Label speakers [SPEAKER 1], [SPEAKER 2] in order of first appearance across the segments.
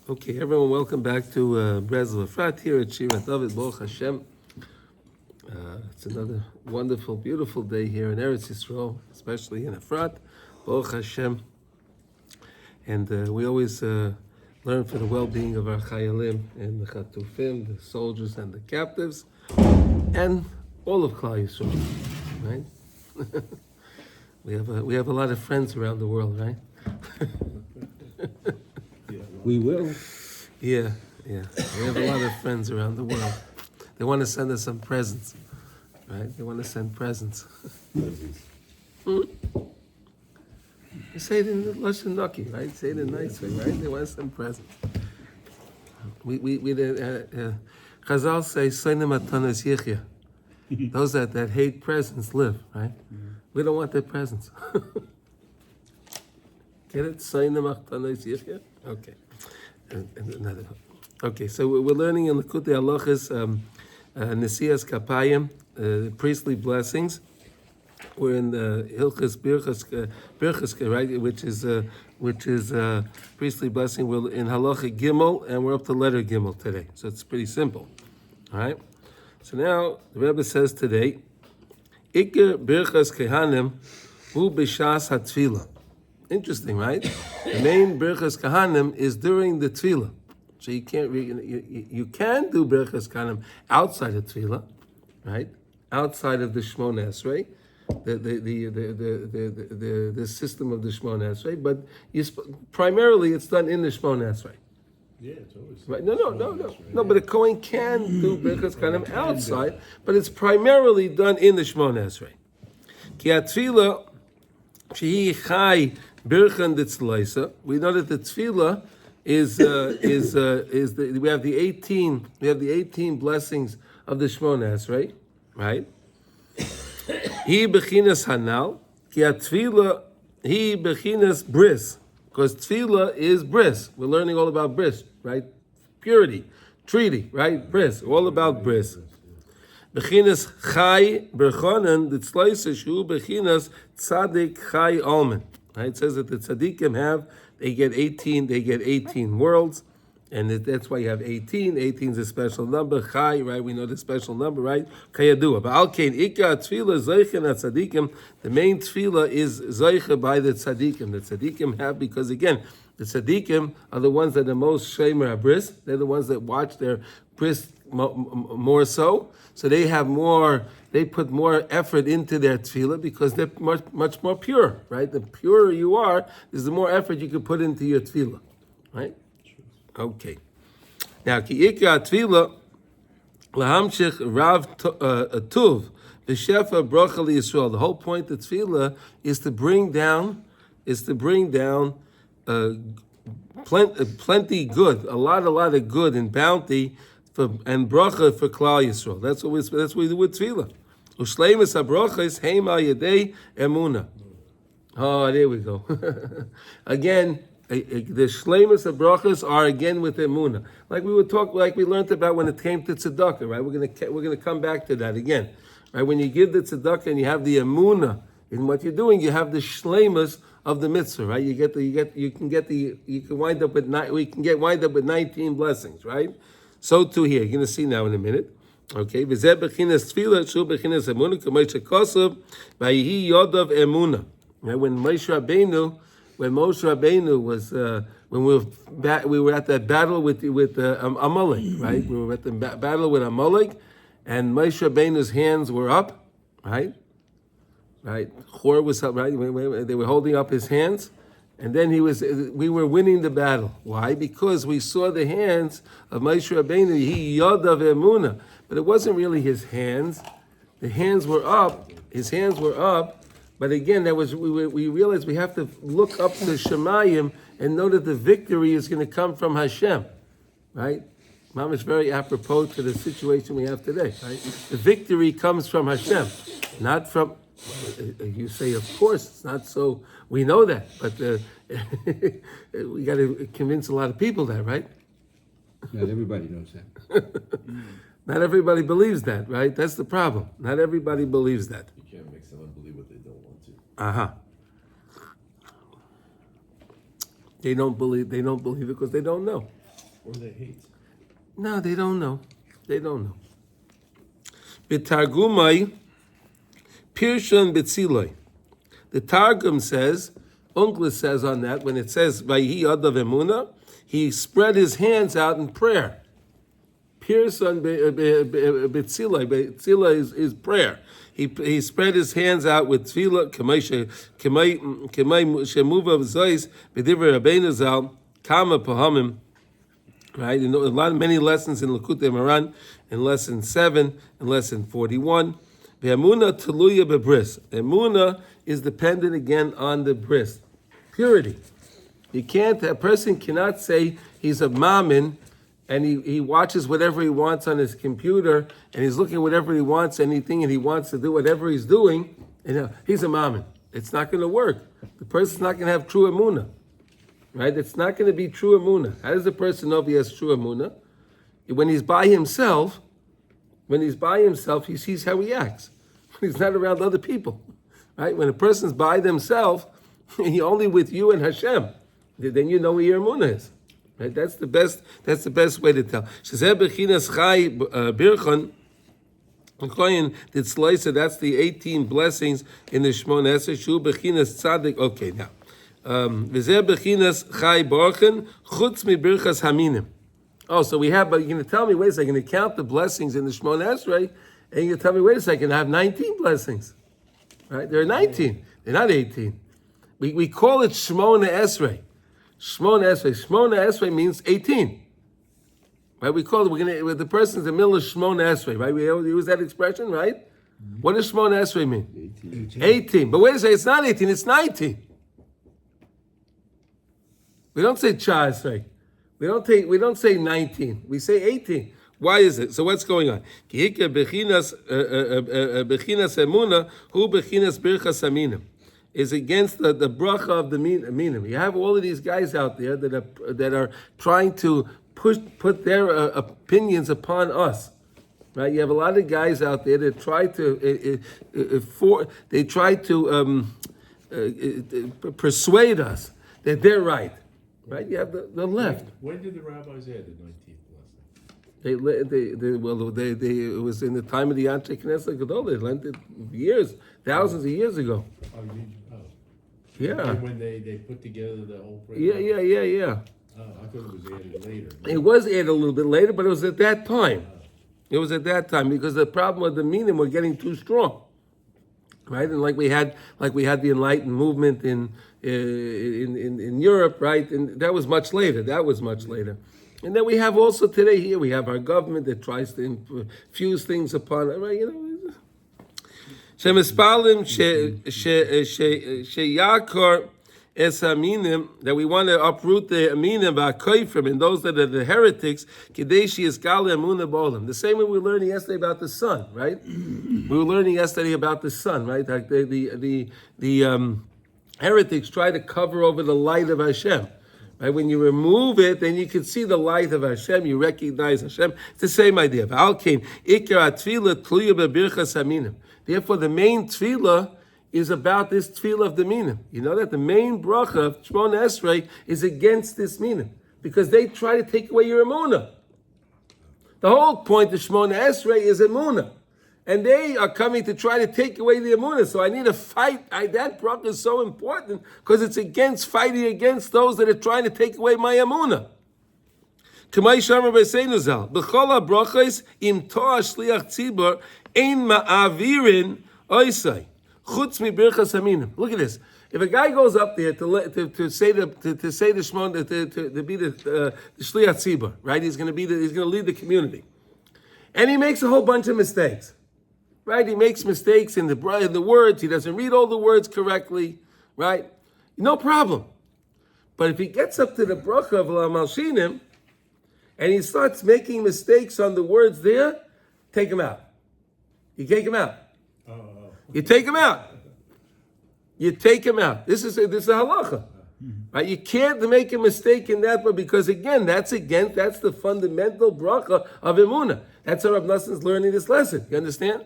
[SPEAKER 1] Okay, everyone, welcome back to Breslov Efrat here at Shirat David, Baruch Hashem. It's another wonderful, beautiful day here in Eretz Yisrael, especially in Efrat, Baruch Hashem. And we always learn for the well-being of our Chayalim and the Chatufim, the soldiers and the captives, and all of Klal Yisrael, right? we have a lot of friends around the world, right?
[SPEAKER 2] We will.
[SPEAKER 1] Yeah. We have a lot of friends around the world. They want to send us some presents, right? They want to send presents. You say it in the Lashon Naki, right? Say it in a nice way, right? They want to send presents. Chazal say, "Soinem atanas yichya." Those that hate presents live, right? We don't want their presents. Get it? Soinem atanas yichya. Okay. Okay, so we're learning in Likutei Halachos, Nesias Kapayim, priestly blessings. We're in the Hilchos Birchas, right? Which is priestly blessing. We're in Halacha Gimel, and we're up to letter Gimel today. So it's pretty simple, all right? So now the Rebbe says today, Iker Birchas Kehanim Hu B'Shas HaTfilah. Interesting, right? The main Brachas Kahanim is during the Tefillah. So you can't you can do Brachas Kahanim outside of Tefillah, right? Outside of the Shemoneh Esrei, the system of the Shemoneh Esrei, but primarily it's done in the Shemoneh Esrei.
[SPEAKER 2] Yeah, it's always
[SPEAKER 1] right. No. But a Kohen can do Brachas Kahanim outside, but it's primarily done in the Shemoneh Esrei. Ki Tefillah shehi chai. Birchan Ditzlaisa. We know that the tefillah is we have the 18 blessings of the Shemoneh Esrei, right? He bechinas hanal ki tefillah he bechinas bris, because tefillah is bris. We're learning all about bris, right? Purity, treaty, right? Bris, all about bris. Bechinas chai berchonen Ditzlaisa shu bechinas tzadik chai almen. Right? It says that the tzaddikim they get 18 worlds, and that's why you have 18. 18 is a special number. Chai, right? We know the special number, right? Kayadua. But alkein ikka tefillah zeichen at tzaddikim. The main tefillah is zeicha by the tzaddikim. The tzaddikim have, because again, the tzaddikim are the ones that are the most shemer abris. They're the ones that watch their bris more so. So they have more. They put more effort into their tefillah because they're much more pure, right? The purer you are, is the more effort you can put into your tefillah, right? Okay. Now, ki ikra tefillah lahamshich rav tuv v'shefa bracha Yisrael. The whole point of tefillah is to bring down plenty good, a lot of good and bounty and bracha for Klal Yisrael. That's what we do with tefillah. Ushleimus habrachas heim al yedei emuna. Oh, there we go. Again, the shleimus habrachas are again with emuna. Like we learned about when it came to tzedakah, right? We're gonna come back to that again, right? When you give the tzedakah and you have the emuna in what you're doing, you have the shleimus of the mitzvah, right? We can wind up with 19 blessings, right? So too here. You're gonna see now in a minute. Okay, v'zeh bechinas tefillah, shu bechinas emuna, k'moshe kosav, v'yihi yodav emuna. When Moshe Rabbeinu was, when we were at that battle with Amalek, right? We were at the battle with Amalek, and Moshe Rabbeinu's hands were up, right? Chor was up, right? They were holding up his hands. And then we were winning the battle. Why? Because we saw the hands of Moshe Rabbeinu, he yodav emuna. But it wasn't really his hands. The hands were up. His hands were up. But again, we realized we have to look up to Shemayim and know that the victory is going to come from Hashem, right? Mom is very apropos to the situation we have today, right? The victory comes from Hashem, not from. You say, of course, it's not so. We know that, but we got to convince a lot of people that, right?
[SPEAKER 2] Not everybody knows that.
[SPEAKER 1] Not everybody believes that, right? That's the problem. Not everybody believes that.
[SPEAKER 3] You can't make someone believe what they don't want to.
[SPEAKER 1] They don't believe it because they don't know.
[SPEAKER 2] Or they hate.
[SPEAKER 1] No, they don't know. They don't know. B'targumai Pirshan B'tziloi. The Targum says, Onkelos says on that, when it says Vayhi Adav Emuna, he spread his hands out in prayer. Pirshan B'tziloi. B'tziloi is prayer. He spread his hands out with tefillah, k'may shemuva v'zois b'divrei Rabbeinu Zal kama pahamim. Right, you know, many lessons in Likutei Moharan, in lesson 7, in lesson 41. Ve'emuna teluya bebris. Emuna is dependent again on the bris, purity. A person cannot say he's a mammon and he watches whatever he wants on his computer, and he's looking at whatever he wants, anything, and he wants to do whatever he's doing, and he's a mammon. It's not going to work. The person's not going to have true emunah, right? It's not going to be true emunah. How does a person know if he has true emunah? When he's by himself, he sees how he acts. When he's not around other people, right? When a person's by themselves, he only with you and Hashem, then you know where your emunah is. Right? That's the best way to tell. Shezeh bechinas chai birchon. That's the 18 blessings in the Shemoneh Esrei. Shu bechinas tzaddik. Okay, now. V'zeh bechinas chai birchon chutz mi birchas haminim. Oh, so we have, but you're going to tell me, wait a second, to count the blessings in the Shemoneh Esrei, and you're going to tell me, wait a second, I have 19 blessings. Right? There are 19. They're not 18. We call it Shemoneh Esrei. Shemoneh Esrei means 18. Right? We call it, the person's in the middle of Shemoneh Esrei, right? We use that expression, right? Mm-hmm. What does Shemoneh Esrei mean? 18. But wait a second, it's not 18, it's 19. We don't say Cha Esrei. We don't say 19. We say 18. Why is it? So what's going on? Bechinas emuna hu bechinas birchas aminim. Is against the brachah of the minim. You have all of these guys out there that are trying to put their opinions upon us, right? You have a lot of guys out there that try to persuade us that they're right, right? You have the left.
[SPEAKER 2] When did the rabbis add the 19th blessing?
[SPEAKER 1] It was in the time of the Anshe Knesset Gadol. They lent it years, thousands of years ago. Yeah.
[SPEAKER 2] When they put together the whole prayer.
[SPEAKER 1] Yeah.
[SPEAKER 2] Oh, I thought it was added later.
[SPEAKER 1] It was added a little bit later, but it was at that time. It was at that time because the problem with the minim were getting too strong, right? And like we had the Enlightened movement in Europe, right? And that was much later. And then we have also today here we have our government that tries to infuse things upon it, right? You know. Shemispalim sheyakor es aminim, that we want to uproot the aminim v'akoifrim and those that are the heretics. Kadeshi is gal emunah b'olam. The same way we were learning yesterday about the sun, right? We were learning yesterday about the sun, right? Like the heretics try to cover over the light of Hashem. Right? When you remove it, then you can see the light of Hashem. You recognize Hashem. It's the same idea. Therefore, the main tefillah is about this tefillah of the minim. You know that the main bracha of Shemoneh Esrei is against this minim because they try to take away your emunah. The whole point of Shemoneh Esrei is emunah, and they are coming to try to take away the emunah. So I need to fight. That bracha is so important because it's fighting against those that are trying to take away my emunah. K'may shamar b'seinu zal b'chol habrachos im to'ah shliach tzibur ein ma'avirin oisai chutz mi birchas haminim. Look at this. If a guy goes up there to say the Shemon to be the shliach tzibur, right? He's going to lead the community, and he makes a whole bunch of mistakes, right? He makes mistakes in the words. He doesn't read all the words correctly, right? No problem. But if he gets up to the bracha of Malshinim, and he starts making mistakes on the words there, take him out. You take him out. You take him out. You take him out. This is a halacha. Right? You can't make a mistake in that, but because again, that's the fundamental bracha of emunah. That's how Rav Nassan's learning this lesson. You understand?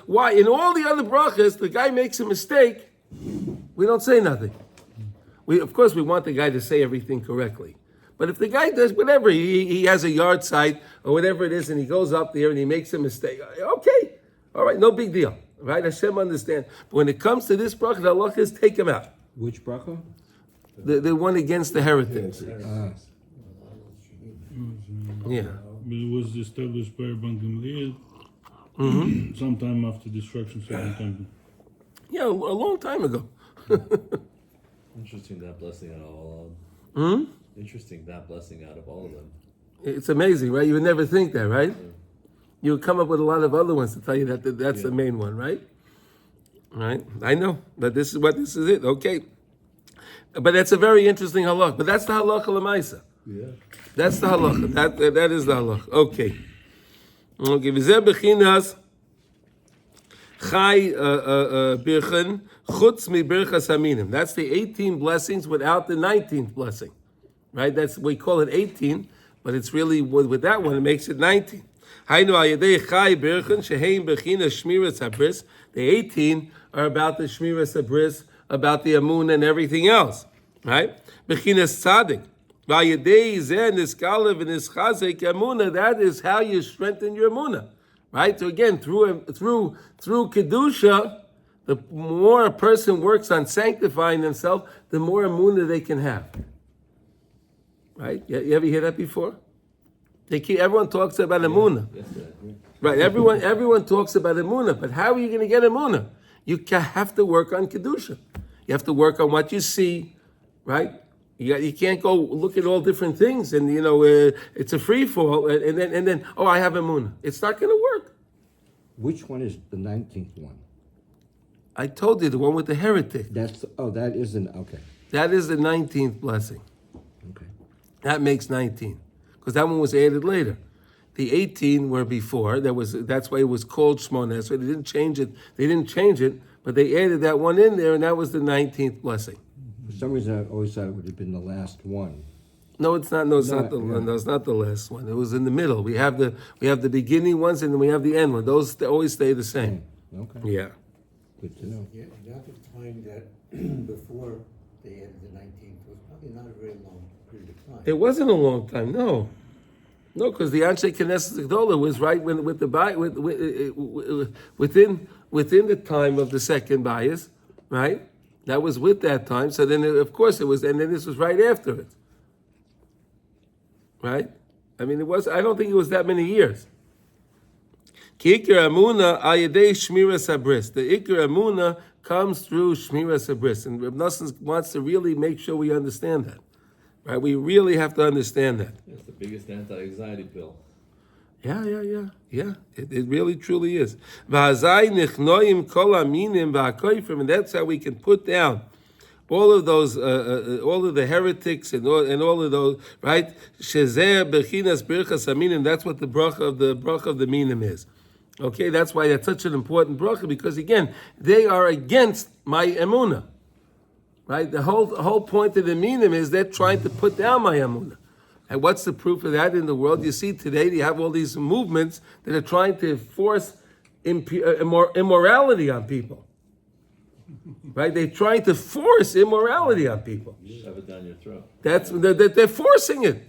[SPEAKER 1] Why? In all the other brachas, the guy makes a mistake, we don't say nothing. of course we want the guy to say everything correctly. But if the guy does whatever, he has a yard site or whatever it is, and he goes up there and he makes a mistake, okay, all right, no big deal, right? Hashem understand. But when it comes to this bracha, the halacha is take him out.
[SPEAKER 3] Which bracha?
[SPEAKER 1] The one against the heretics. Yeah.
[SPEAKER 4] But it was established by Rabban Gamliel sometime after destruction of the Second Temple.
[SPEAKER 1] Yeah, a long time ago.
[SPEAKER 5] Interesting that blessing out of all of them. Interesting that blessing out of all of them.
[SPEAKER 1] It's amazing, right? You would never think that, right? You would come up with a lot of other ones to tell you that that's the main one, right? Right? I know, but this is it. Okay. But that's a very interesting halakha. But that's the halakha l'maisa.
[SPEAKER 2] Yeah.
[SPEAKER 1] That's the halakha. That is the halakha. Okay. Okay. V'zeh bechinas chai birchen chutz mi birchas haminim. That's the 18 blessings without the 19th blessing. Right? We call it 18, but it's really with that one it makes it 19. Hainu al yedei chai birchen sheheim bechinas shmiras habris. The 18 are about the shmiras habris, about the amun and everything else. Right? Bechinas tzaddik. That is how you strengthen your emunah, right? So again, through kedusha, the more a person works on sanctifying themselves, the more emunah they can have. Right? You ever hear that before? Everyone talks about emunah, right? Everyone talks about emunah, but how are you going to get emunah? You have to work on kedusha. You have to work on what you see, right? You can't go look at all different things, and it's a free fall, and then I have emunah. It's not going to work.
[SPEAKER 3] Which one is the 19th one?
[SPEAKER 1] I told you the one with the heretic.
[SPEAKER 3] That isn't, okay.
[SPEAKER 1] That is the 19th blessing.
[SPEAKER 3] Okay.
[SPEAKER 1] That makes 19, because that one was added later. The 18 were before. That's why it was called Shemoneh Esrei. They didn't change it, but they added that one in there, and that was the 19th blessing.
[SPEAKER 3] For some reason, I always thought it would have been the last one.
[SPEAKER 1] No, it's not. No, it's not the last one. It was in the middle. We have the beginning ones, and then we have the end one. Those always stay the same.
[SPEAKER 3] Okay.
[SPEAKER 1] Yeah.
[SPEAKER 3] Good to know.
[SPEAKER 6] Yeah, at the time that before they added the 19th was probably not a very long period of time.
[SPEAKER 1] It wasn't a long time. No, because the Anshe Knesset Gdola was right within the time of the second bias, right? That was with that time. So then, of course, it was, and then this was right after it. Right? I mean, I don't think it was that many years. Ki ikar amuna al yedei shmiras habris. The ikar amuna comes through shmiras habris. And Reb Nosson wants to really make sure we understand that. Right? We really have to understand that.
[SPEAKER 5] It's the biggest anti-anxiety pill.
[SPEAKER 1] Yeah. It really truly is. And that's how we can put down all of those, all of the heretics and all of those, right? And that's what the bracha of the minim is. Okay, that's why that's such an important bracha, because again, they are against my emunah. Right? The whole point of the minim is they're trying to put down my emunah. And what's the proof of that in the world? You see today, you have all these movements that are trying to force immorality on people. Right? They're trying to force immorality on people.
[SPEAKER 5] Shove it down your throat.
[SPEAKER 1] They're forcing it.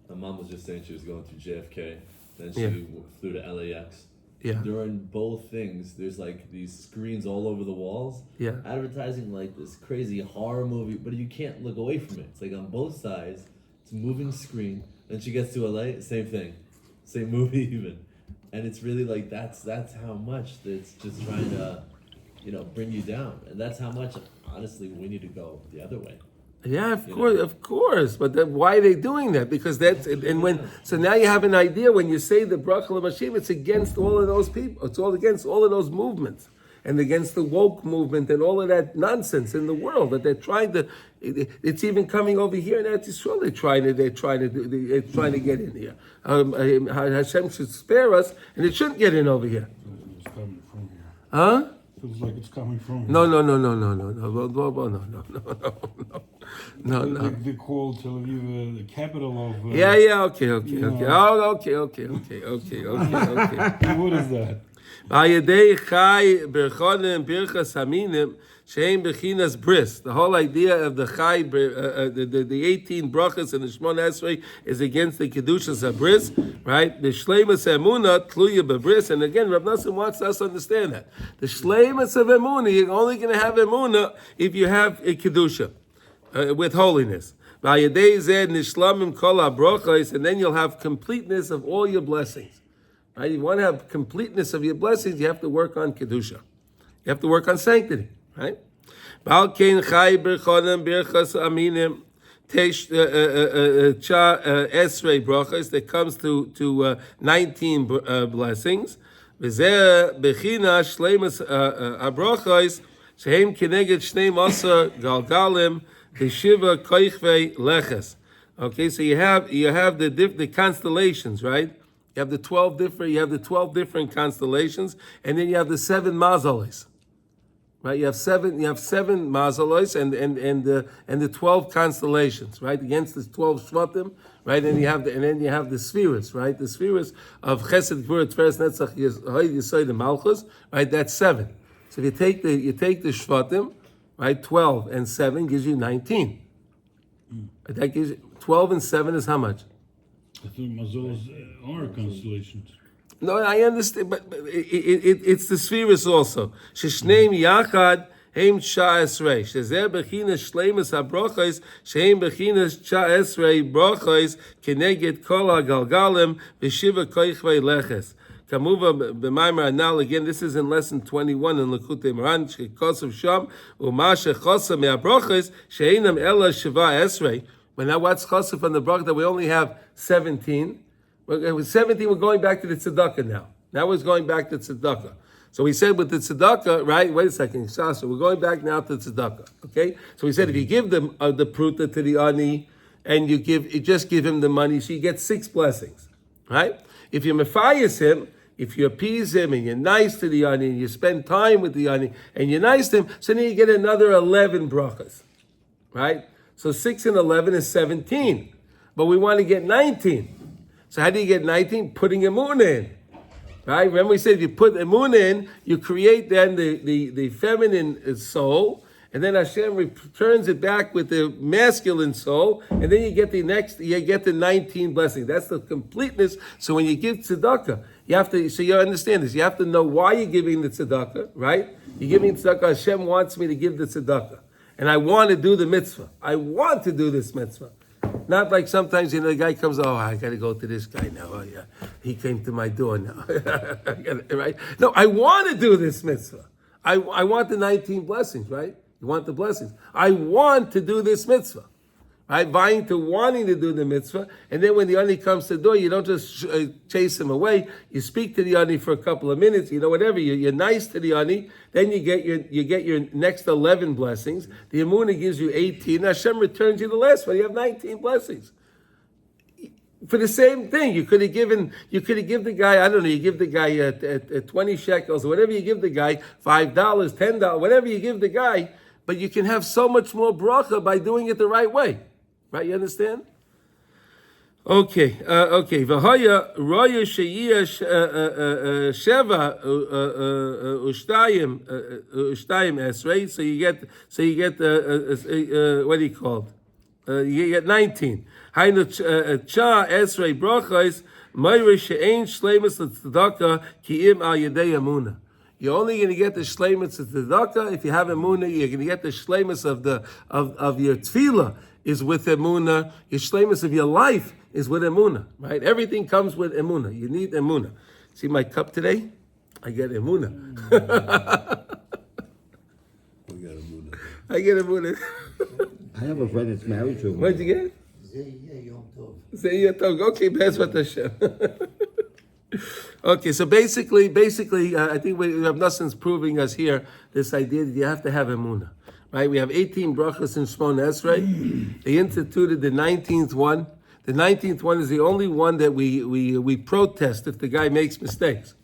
[SPEAKER 5] My mom was just saying she was going through JFK, then she flew to LAX.
[SPEAKER 1] Yeah.
[SPEAKER 5] During both things, there's like these screens all over the walls, advertising like this crazy horror movie, but you can't look away from it. It's like on both sides. It's a moving screen. Then she gets to LA, same thing, same movie even, and it's really like that's how much it's just trying to, bring you down, and that's how much honestly we need to go the other way.
[SPEAKER 1] Yeah, of course. But then why are they doing that? Because so now you have an idea when you say the Brachah l'Mashiach, it's against all of those people. It's all against all of those movements. And against the woke movement and all of that nonsense in the world that they're trying to. It's even coming over here in Eretz Yisrael. They're trying to get in here. Hashem should spare us, and it shouldn't get in over here.
[SPEAKER 4] It's coming from here.
[SPEAKER 1] Huh?
[SPEAKER 4] Feels like it's coming from here.
[SPEAKER 1] No.
[SPEAKER 4] They call Tel Aviv the capital of.
[SPEAKER 1] Okay.
[SPEAKER 4] What is that?
[SPEAKER 1] Vayedei chai berchonim birchas haminim sheim bechinas bris. The whole idea of the chai, the 18 brachas in the Shemoneh Esrei is against the kedushas of bris, right? The shleimus emuna tluya bebris, and again, Rav Nosson wants us to understand that the shleimus of emuna, you're only going to have emuna if you have a kedusha with holiness. Vayedei zed nishlamim kol habrachos, and then you'll have completeness of all your blessings. Right? You want to have completeness of your blessings, you have to work on kedusha. You have to work on sanctity. Right? Balkein chai berchonim birchas aminim tesh cha esrei brachas that comes to 19 blessings. V'zeh bechina shleimus abrachas shehem keneged shnei masa galgalim teshiva koichvei leches. Okay, so you have the constellations, right? You have the 12 different constellations, and then you have the 7 mazalos. Right, you have seven mazalos and the 12 constellations, right? Against the 12 shvatim, right? And then you have the spheres, right? The spheres of Chesed, Gvura, Tveres, Netzach, Yesod, and Malchus, right? That's 7. So if you take the shvatim, right? 12 and 7 gives you 19. Right? That gives you 12 and 7 is how much?
[SPEAKER 4] I think mazolos are constellations.
[SPEAKER 1] No, I understand, but it's the spheres also. Sheshneim yachad heim cha esrei. Shezer bechinas shleimus habrachos sheim bechinas cha esrei brachos keneged kol hagalgalim v'shiva koichvei leches. Kamuva b'maimer anal, again, this is in lesson 21 in Lekutei Moran, shekosov sham u'ma shechosa me'abrachos sheinam ela shiva esrei. But now what's chosa from the brach that we only have 17? With 17, we're going back to the tzedakah now. Now we're going back to tzedakah. So we said with the tzedakah, right? Wait a second, Shasha. We're going back now to tzedakah. Okay. So we said if you give them the pruta to the ani, and you just give him the money, so you get 6 blessings, right? If you mephias him, if you appease him and you're nice to the ani, and you spend time with the ani, and you're nice to him, so then you get another 11 brachas, right? So 6 and 11 is 17, but we want to get 19. So how do you get 19? Putting emunah in, right? Remember we said if you put emunah in, you create then the feminine soul, and then Hashem returns it back with the masculine soul, and then you get the 19 blessings. That's the completeness. So when you give tzedakah, you understand this. You have to know why you're giving the tzedakah, right? You're giving tzedakah. Hashem wants me to give the tzedakah, and I want to do the mitzvah. I want to do this mitzvah. Not like sometimes, the guy comes, I got to go to this guy now. Oh, yeah, he came to my door now. Right? No, I want to do this mitzvah. I want the 19 blessings, right? You want the blessings. I want to do this mitzvah. Right? Vying to wanting to do the mitzvah. And then when the ani comes to the door, you don't just chase him away. You speak to the ani for a couple of minutes, whatever. You're nice to the ani. Then you get your next 11 blessings. The emunah gives you 18. Hashem returns you the last one. You have 19 blessings. For the same thing, you could have given the guy, I don't know, you give the guy 20 shekels or whatever you give the guy, $5, $10, whatever you give the guy, but you can have so much more bracha by doing it the right way. Right, you understand? Okay. V'haya roya sheyia sheva ushtayim esrei. So you get what do you call it? You get 19. Haynu cha esrei brachos mayre she'ein shleimus l'tzedakah ki'im al yedei emunah. You're only going to get the shleimus of tzedakah if you have emunah. You're going to get the shleimus of your tefillah is with emunah. Your shleimus of your life is with emunah, right? Everything comes with emunah. You need emunah. See my cup today? I get emunah.
[SPEAKER 2] We got emunah.
[SPEAKER 1] I get emunah.
[SPEAKER 3] I have a friend that's married to a
[SPEAKER 1] What'd you get?
[SPEAKER 6] Yom Tov.
[SPEAKER 1] Say Yom Tov. Okay, that's what Hashem. Okay, so basically, I think Rav Nosson's proving us here this idea that you have to have emunah. Right, we have 18 brachas in Shemoneh Esrei. They instituted the 19th one. The 19th one is the only one that we protest if the guy makes mistakes.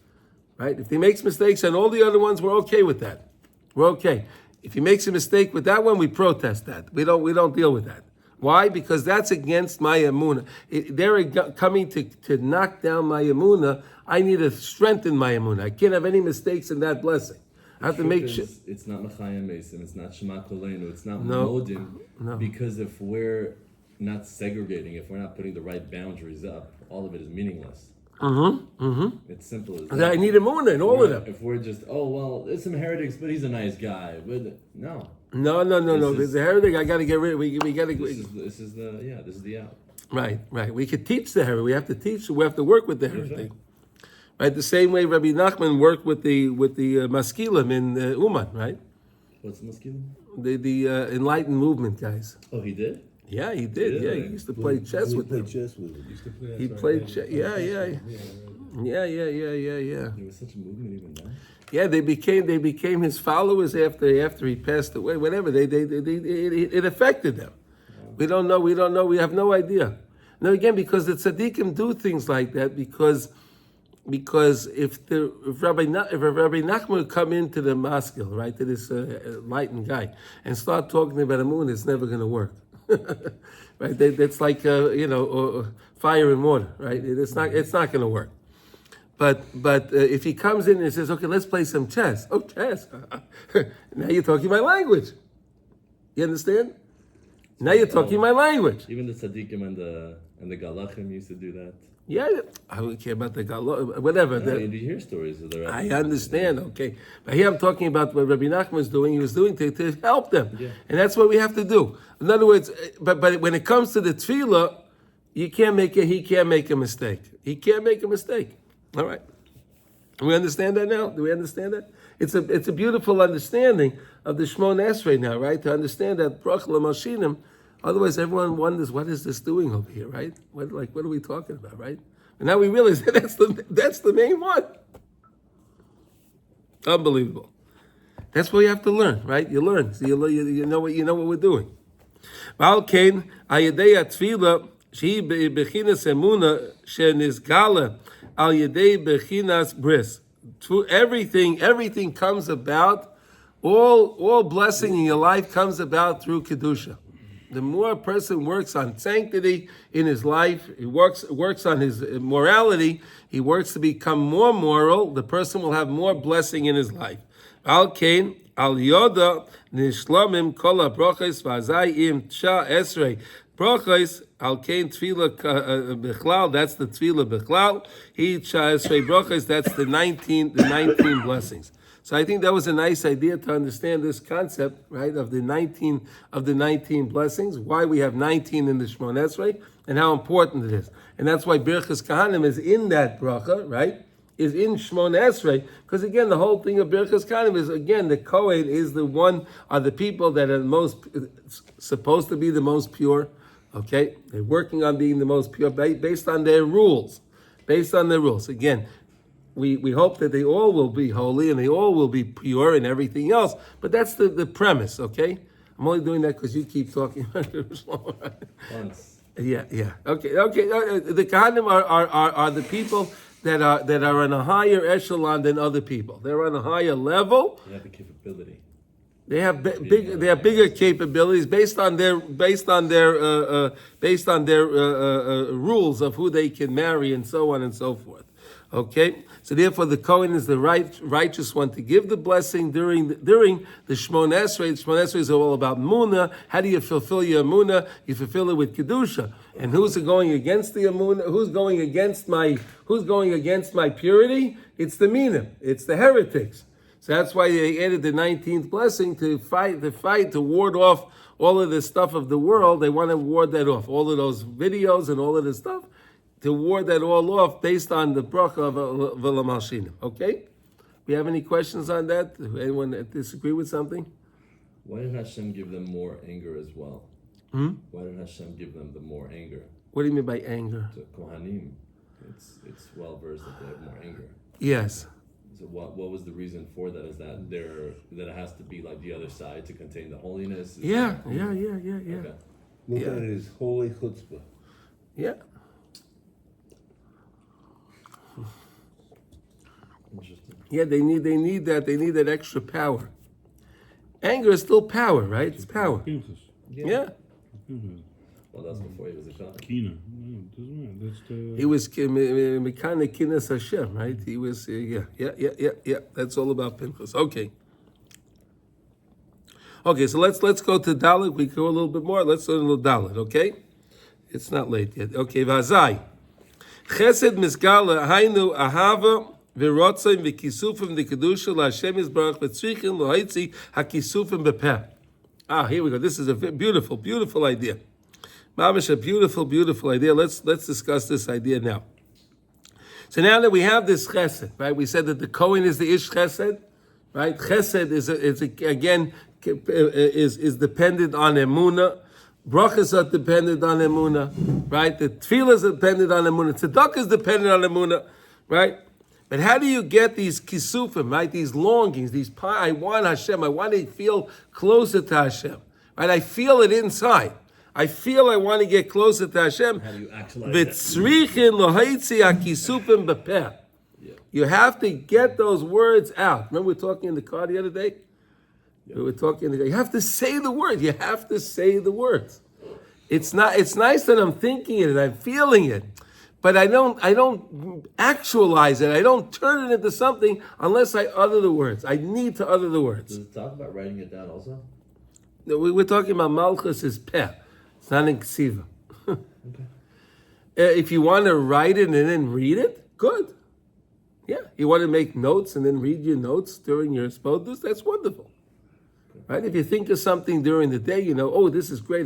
[SPEAKER 1] Right? If he makes mistakes and all the other ones, we're okay with that. We're okay. If he makes a mistake with that one, we protest that. We don't deal with that. Why? Because that's against my emunah. They're coming to knock down my emunah. I need to strengthen my emunah. I can't have any mistakes in that blessing. I have to make sure.
[SPEAKER 5] It's not Mechayim Mesim, it's not Shema Kolenu, it's not
[SPEAKER 1] No,
[SPEAKER 5] Modim.
[SPEAKER 1] no.
[SPEAKER 5] Because if we're not segregating, if we're not putting the right boundaries up, all of it is meaningless. It's simple as that.
[SPEAKER 1] I need emunah in all of them.
[SPEAKER 5] If we're just, there's some heretics, but he's a nice guy. But no.
[SPEAKER 1] No. There's a heretic. I got to get rid of. We got to.
[SPEAKER 5] This is the out.
[SPEAKER 1] Right. We could teach the heretic. We have to teach. We have to work with the heretic. Right. The same way Rabbi Nachman worked with the maskilim in Uman. Right.
[SPEAKER 5] What's the maskilim?
[SPEAKER 1] The enlightened movement guys.
[SPEAKER 5] Oh, he did.
[SPEAKER 1] Yeah, he did. Yeah, he used to play chess with them. He played chess. Yeah.
[SPEAKER 5] There was such a movement even then.
[SPEAKER 1] Yeah, they became his followers after he passed away. Whatever it affected them. We don't know. We have no idea. Now again, because the tzaddikim do things like that because if Rabbi Nachman would come into the maskil, right, to this enlightened guy, and start talking about a moon, it's never going to work. Right? That's like fire and water, right? It's not going to work. But if he comes in and says, okay, let's play some chess. Oh, chess. Now you're talking my language. You understand? Now you're talking my language.
[SPEAKER 5] Even the tzaddikim and the galachim used to do that.
[SPEAKER 1] Yeah, I don't care about the galo, whatever.
[SPEAKER 5] No, you hear stories of the
[SPEAKER 1] I understand, okay. But here I'm talking about what Rabbi Nachman was doing. He was doing to help them. Yeah. And that's what we have to do. In other words, but when it comes to the tefillah, he can't make a mistake. He can't make a mistake. All right. Do we understand that now? Do we understand that? It's a beautiful understanding of the Shemoneh Esrei now, right? To understand that Brachah l'Mashinim. Otherwise, everyone wonders, what is this doing over here, right? What are we talking about, right? And now we realize that that's the main one. Unbelievable. That's what you have to learn, right? You learn, so you know what we're doing. Valkein ayedei atfila she bechinas emuna shenizgala al yedei bechinas bris. Everything comes about. All blessing in your life comes about through kedusha. The more a person works on sanctity in his life, he works on his morality, he works to become more moral, the person will have more blessing in his life. Al kain al yoda nishlamim kol brachos v'azai im tsha esrei brachos al kain tefillah bechlal. That's the tefillah bechlal. He tsha esrei brachos. That's the 19 blessings. So I think that was a nice idea to understand this concept, right, of the 19 blessings, why we have 19 in the Shemoneh Esrei, and how important it is. And that's why Birchas Kahanim is in that bracha, right, is in Shemoneh Esrei, because again, the whole thing of Birchas Kahanim is, again, the Kohen is are the people that are supposed to be the most pure, okay? They're working on being the most pure based on their rules. Again, we hope that they all will be holy and they all will be pure and everything else. But that's the premise, okay? I'm only doing that because you keep talking.
[SPEAKER 5] Once.
[SPEAKER 1] Yeah. Okay. The Kohanim are the people that are on a higher echelon than other people. They're on a higher level.
[SPEAKER 5] They have the capability.
[SPEAKER 1] They have bigger capabilities based on their rules of who they can marry and so on and so forth. Okay, so therefore the Kohen is the righteous one to give the blessing during the Shemoneh Esrei. The Shemoneh Esrei is all about Munah. How do you fulfill your Munah? You fulfill it with Kedusha. And who's going against the Munah? Who's going against my purity? It's the Minim. It's the heretics. So that's why they added the 19th blessing to ward off all of the stuff of the world. They want to ward that off. All of those videos and all of this stuff, to ward that all off based on the Brachah of V'lamalshinim. Okay? We have any questions on that? Anyone disagree with something?
[SPEAKER 5] Why did Hashem give them more anger as well? Why did Hashem give them the more anger?
[SPEAKER 1] What do you mean by anger?
[SPEAKER 5] The Kohanim, it's well versed that they have more anger.
[SPEAKER 1] Yes.
[SPEAKER 5] So what was the reason for that? Is that that it has to be like the other side to contain the holiness?
[SPEAKER 1] Yeah.
[SPEAKER 5] Okay.
[SPEAKER 2] Look at it as holy chutzpah.
[SPEAKER 1] Yeah.
[SPEAKER 5] Interesting.
[SPEAKER 1] Yeah, they need that. They need that extra power. Anger is still power, right? It's power. Yeah.
[SPEAKER 5] Well, that's before he was a Kohen.
[SPEAKER 4] Kina. No, it doesn't matter. That's the.
[SPEAKER 1] He was Mekane Kinas Hashem, right? He was, yeah. That's all about Pinchas. Okay, so let's go to Dalit. We go a little bit more. Let's go to Dalit, okay? It's not late yet. Okay, Vazai. Chesed Misgala, Hainu Ahava, Virotzim, Vikisufim, the Kedusha, La Hashem Yisbarach, Vetzrichin, Lohaitzi, Hakisufim Bepeh. Here we go. This is a beautiful, beautiful idea. Mamish, a beautiful, beautiful idea. Let's discuss this idea now. So now that we have this chesed, right? We said that the Kohen is the ish chesed, right? Chesed is dependent on emunah. Brachas are dependent on emunah, right? The tefillah are dependent on emunah. Tzedakah is dependent on emunah, right? But how do you get these kisufim, right? These longings, I want Hashem. I want to feel closer to Hashem, right? I feel it inside. I feel I want to get closer to Hashem.
[SPEAKER 5] How do you actualize that?
[SPEAKER 1] You have to get those words out. Remember we were talking in the car the other day? We were talking. You have to say the words. You have to say the words. It's nice that I'm thinking it and I'm feeling it, but I don't actualize it. I don't turn it into something unless I utter the words. I need to utter the words.
[SPEAKER 5] Does it talk about writing it down also?
[SPEAKER 1] We're talking about Malchus is peh. It's not in Ksiva.
[SPEAKER 5] Okay.
[SPEAKER 1] If you want to write it and then read it, good. Yeah. You want to make notes and then read your notes during your spodus, that's wonderful. Right? If you think of something during the day, oh, this is great.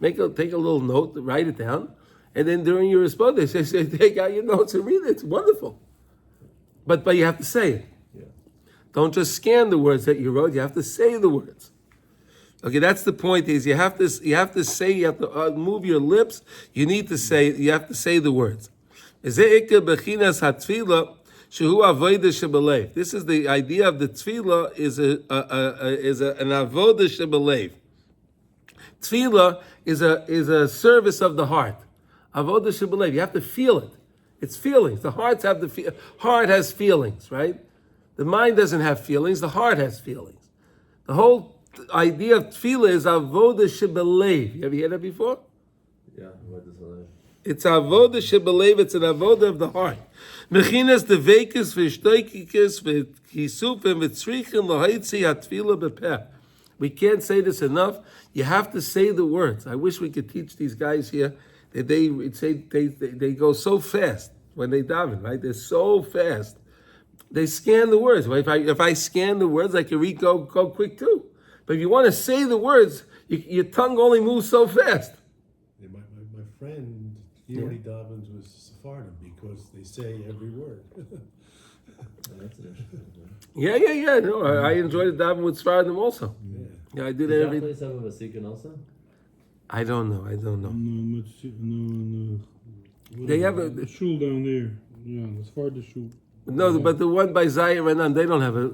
[SPEAKER 1] Take a little note, write it down, and then during your spodus, say, take out your notes and read it. It's wonderful. But you have to say it.
[SPEAKER 5] Yeah.
[SPEAKER 1] Don't just scan the words that you wrote. You have to say the words. Okay, that's the point. Is you have to say. You have to move your lips. You need to say. You have to say the words. This is the idea of the tefillah. Is an avodah shebelev. Tefillah is a service of the heart. Avodah shebelev. You have to feel it. It's feelings. The heart has feelings, right? The mind doesn't have feelings. The heart has feelings. The whole idea of tefillah is avodah shebelev. You ever heard that before?
[SPEAKER 5] Yeah, what does it?
[SPEAKER 1] It's avodah shebelev. It's an avodah of the heart. Mechinas devekis v'shtoikikis v'kisufim v'tzrichin lohaitzi hatefillah bepeh. We can't say this enough. You have to say the words. I wish we could teach these guys here that they go so fast when they daven, right? They're so fast. They scan the words. If I scan the words, I can read go quick too. But if you want to say the words, your tongue only moves so fast.
[SPEAKER 2] Yeah, my friend, he only davens with Sephardim because they say every word.
[SPEAKER 5] That's an interesting thing.
[SPEAKER 1] Yeah. No, I enjoyed the daven with Sephardim also. Yeah, I do that
[SPEAKER 5] Does
[SPEAKER 1] every.
[SPEAKER 5] that place have a Vasikan also?
[SPEAKER 1] I don't know.
[SPEAKER 4] No.
[SPEAKER 1] They have
[SPEAKER 4] the shul down there. Yeah, as far as the shul.
[SPEAKER 1] No, but the one by Zayir Renan, they don't have a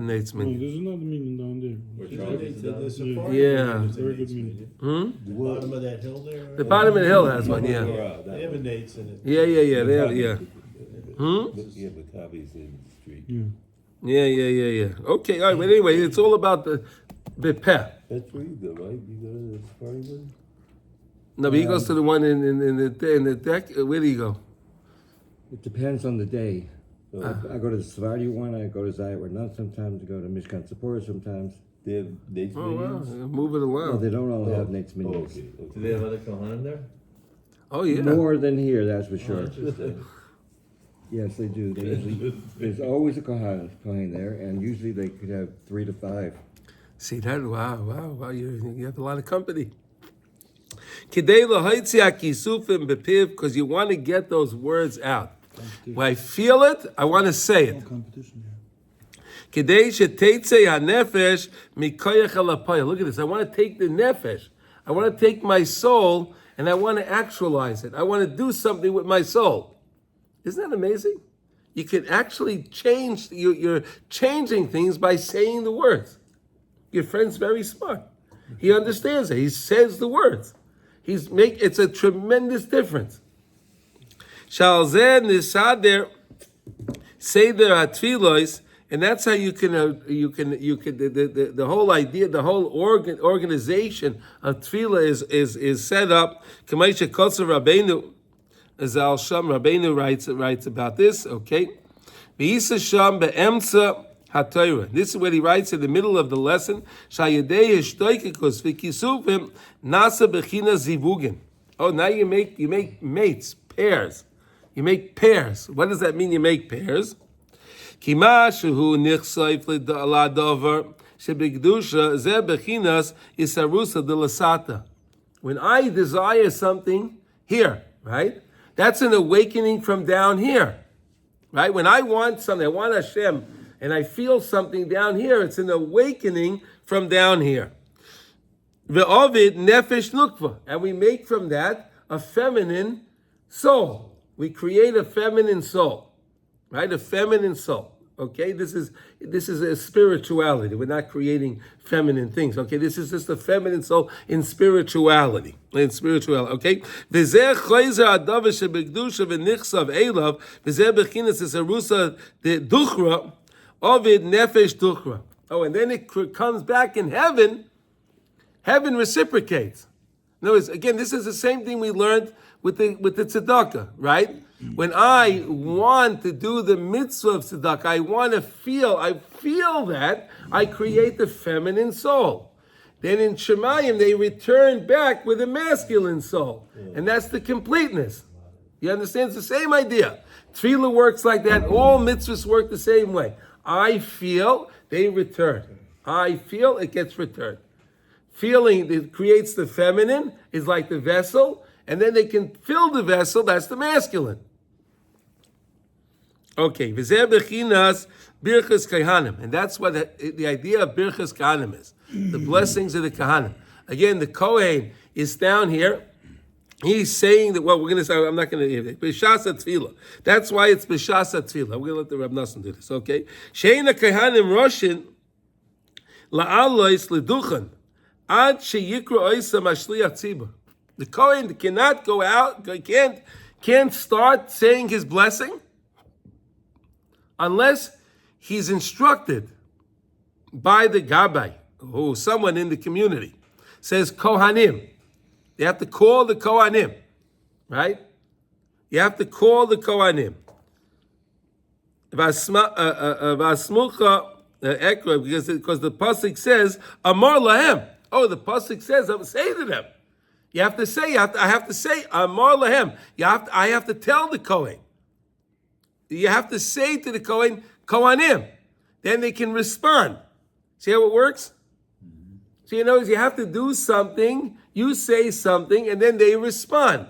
[SPEAKER 1] Nate's
[SPEAKER 4] No,
[SPEAKER 1] menu.
[SPEAKER 4] there's another meeting down there.
[SPEAKER 5] Where Charles is down?
[SPEAKER 1] Yeah.
[SPEAKER 4] Very good meeting.
[SPEAKER 2] The bottom of that hill there.
[SPEAKER 1] The bottom of the hill has one, yeah.
[SPEAKER 2] They have a Nate's in it.
[SPEAKER 1] Yeah, they have, yeah.
[SPEAKER 2] Yeah, Maccabi's in the street.
[SPEAKER 1] Yeah. Okay, all right, but anyway, it's all about the peh.
[SPEAKER 2] That's where you go, right? You go to the Sephardi one?
[SPEAKER 1] No, but he goes to the one in the deck. Where do you go?
[SPEAKER 3] It depends on the day. So I go to the Sephardi one, I go to Zayat Renan sometimes, I go to Mishkan Tzipora sometimes.
[SPEAKER 2] They have Nate's
[SPEAKER 1] Oh, wow.
[SPEAKER 2] menus?
[SPEAKER 1] Move it
[SPEAKER 3] No,
[SPEAKER 1] along.
[SPEAKER 3] they don't all have Nate's menus.
[SPEAKER 2] Okay.
[SPEAKER 5] Do they have other Kohanim there?
[SPEAKER 1] Oh, yeah.
[SPEAKER 3] More than here, that's for
[SPEAKER 5] Oh,
[SPEAKER 3] sure.
[SPEAKER 5] interesting.
[SPEAKER 3] Yes, they do. They usually, there's always a Kohen there, and usually they could have 3 to 5.
[SPEAKER 1] See that? Wow. You have a lot of company. Because you want to get those words out. When I feel it, I want to say it.
[SPEAKER 4] Competition,
[SPEAKER 1] Look at this. I want to take the nefesh. I want to take my soul and I want to actualize it. I want to do something with my soul. Isn't that amazing? You can actually change. You're changing things by saying the words. Your friend's very smart. He understands it. He says the words. It's a tremendous difference. Shalzeh nisader seder hatfilos And that's how you can the whole idea, the whole organization of tefillah is set up. K'maisha Kotzer Rabbeinu, as Al Sham Rabbeinu writes about this. Okay, V'isa Sham be'emtza haTorah. This is what he writes in the middle of the lesson. Shayedei hishtoikikos v'kisuvim nasa bechina zivugin. Oh, now you make mates, pairs. You make pairs. What does that mean? You make pairs. Kima shehu nichsayf l'davar shebigdusha ze bechinas isarusa delasata. When I desire something here, right? That's an awakening from down here, right? When I want something, I want Hashem, and I feel something down here, it's an awakening from down here. Ve'ovid nefesh nukva, and we make from that a feminine soul. We create a feminine soul, right? A feminine soul. Okay, this is a spirituality. We're not creating feminine things. Okay, this is just a feminine soul in spirituality. Okay. V'zeh choyzer adav shebekdusha v'nichsav elav v'zeh bechinas esarusa the duchra ovid nefesh duchra. Oh, and then it comes back in heaven. Heaven reciprocates. In other words, again, this is the same thing we learned with the tzedakah, right? When I want to do the mitzvah of tzedakah, I feel that, I create the feminine soul. Then in Shemayim, they return back with a masculine soul. And that's the completeness. You understand? It's the same idea. Tefillah works like that. All mitzvahs work the same way. I feel, they return. I feel, it gets returned. Feeling, it creates the feminine, is like the vessel, and then they can fill the vessel, that's the masculine. Okay, v'zeh bechinas birchas kahanim, and that's what the idea of birchas kahanim is, the blessings of the kahanim. Again, the Kohen is down here. He's saying that, well, we're going to say, I'm not going to, b'shasa tefillah. That's why it's b'shasa tefillah. We're going to let the Reb Nosson do this, okay? Sheina kahanim roshin la'alois leduchan ad sheyikra oisa mashliach tzibur. The Kohen cannot go out, can't start saying his blessing unless he's instructed by the Gabbai, who someone in the community says Kohanim. You have to call the Kohanim, right? You have to call the Kohanim. Vasmucha ekra, because the pasuk says Amar lahem. Oh, the pasuk says, say to them. You have to say, I have to say Amar lahem. I have to tell the Kohen. You have to say to the Kohen, Kohanim. Then they can respond. See how it works? So you have to do something, you say something, and then they respond.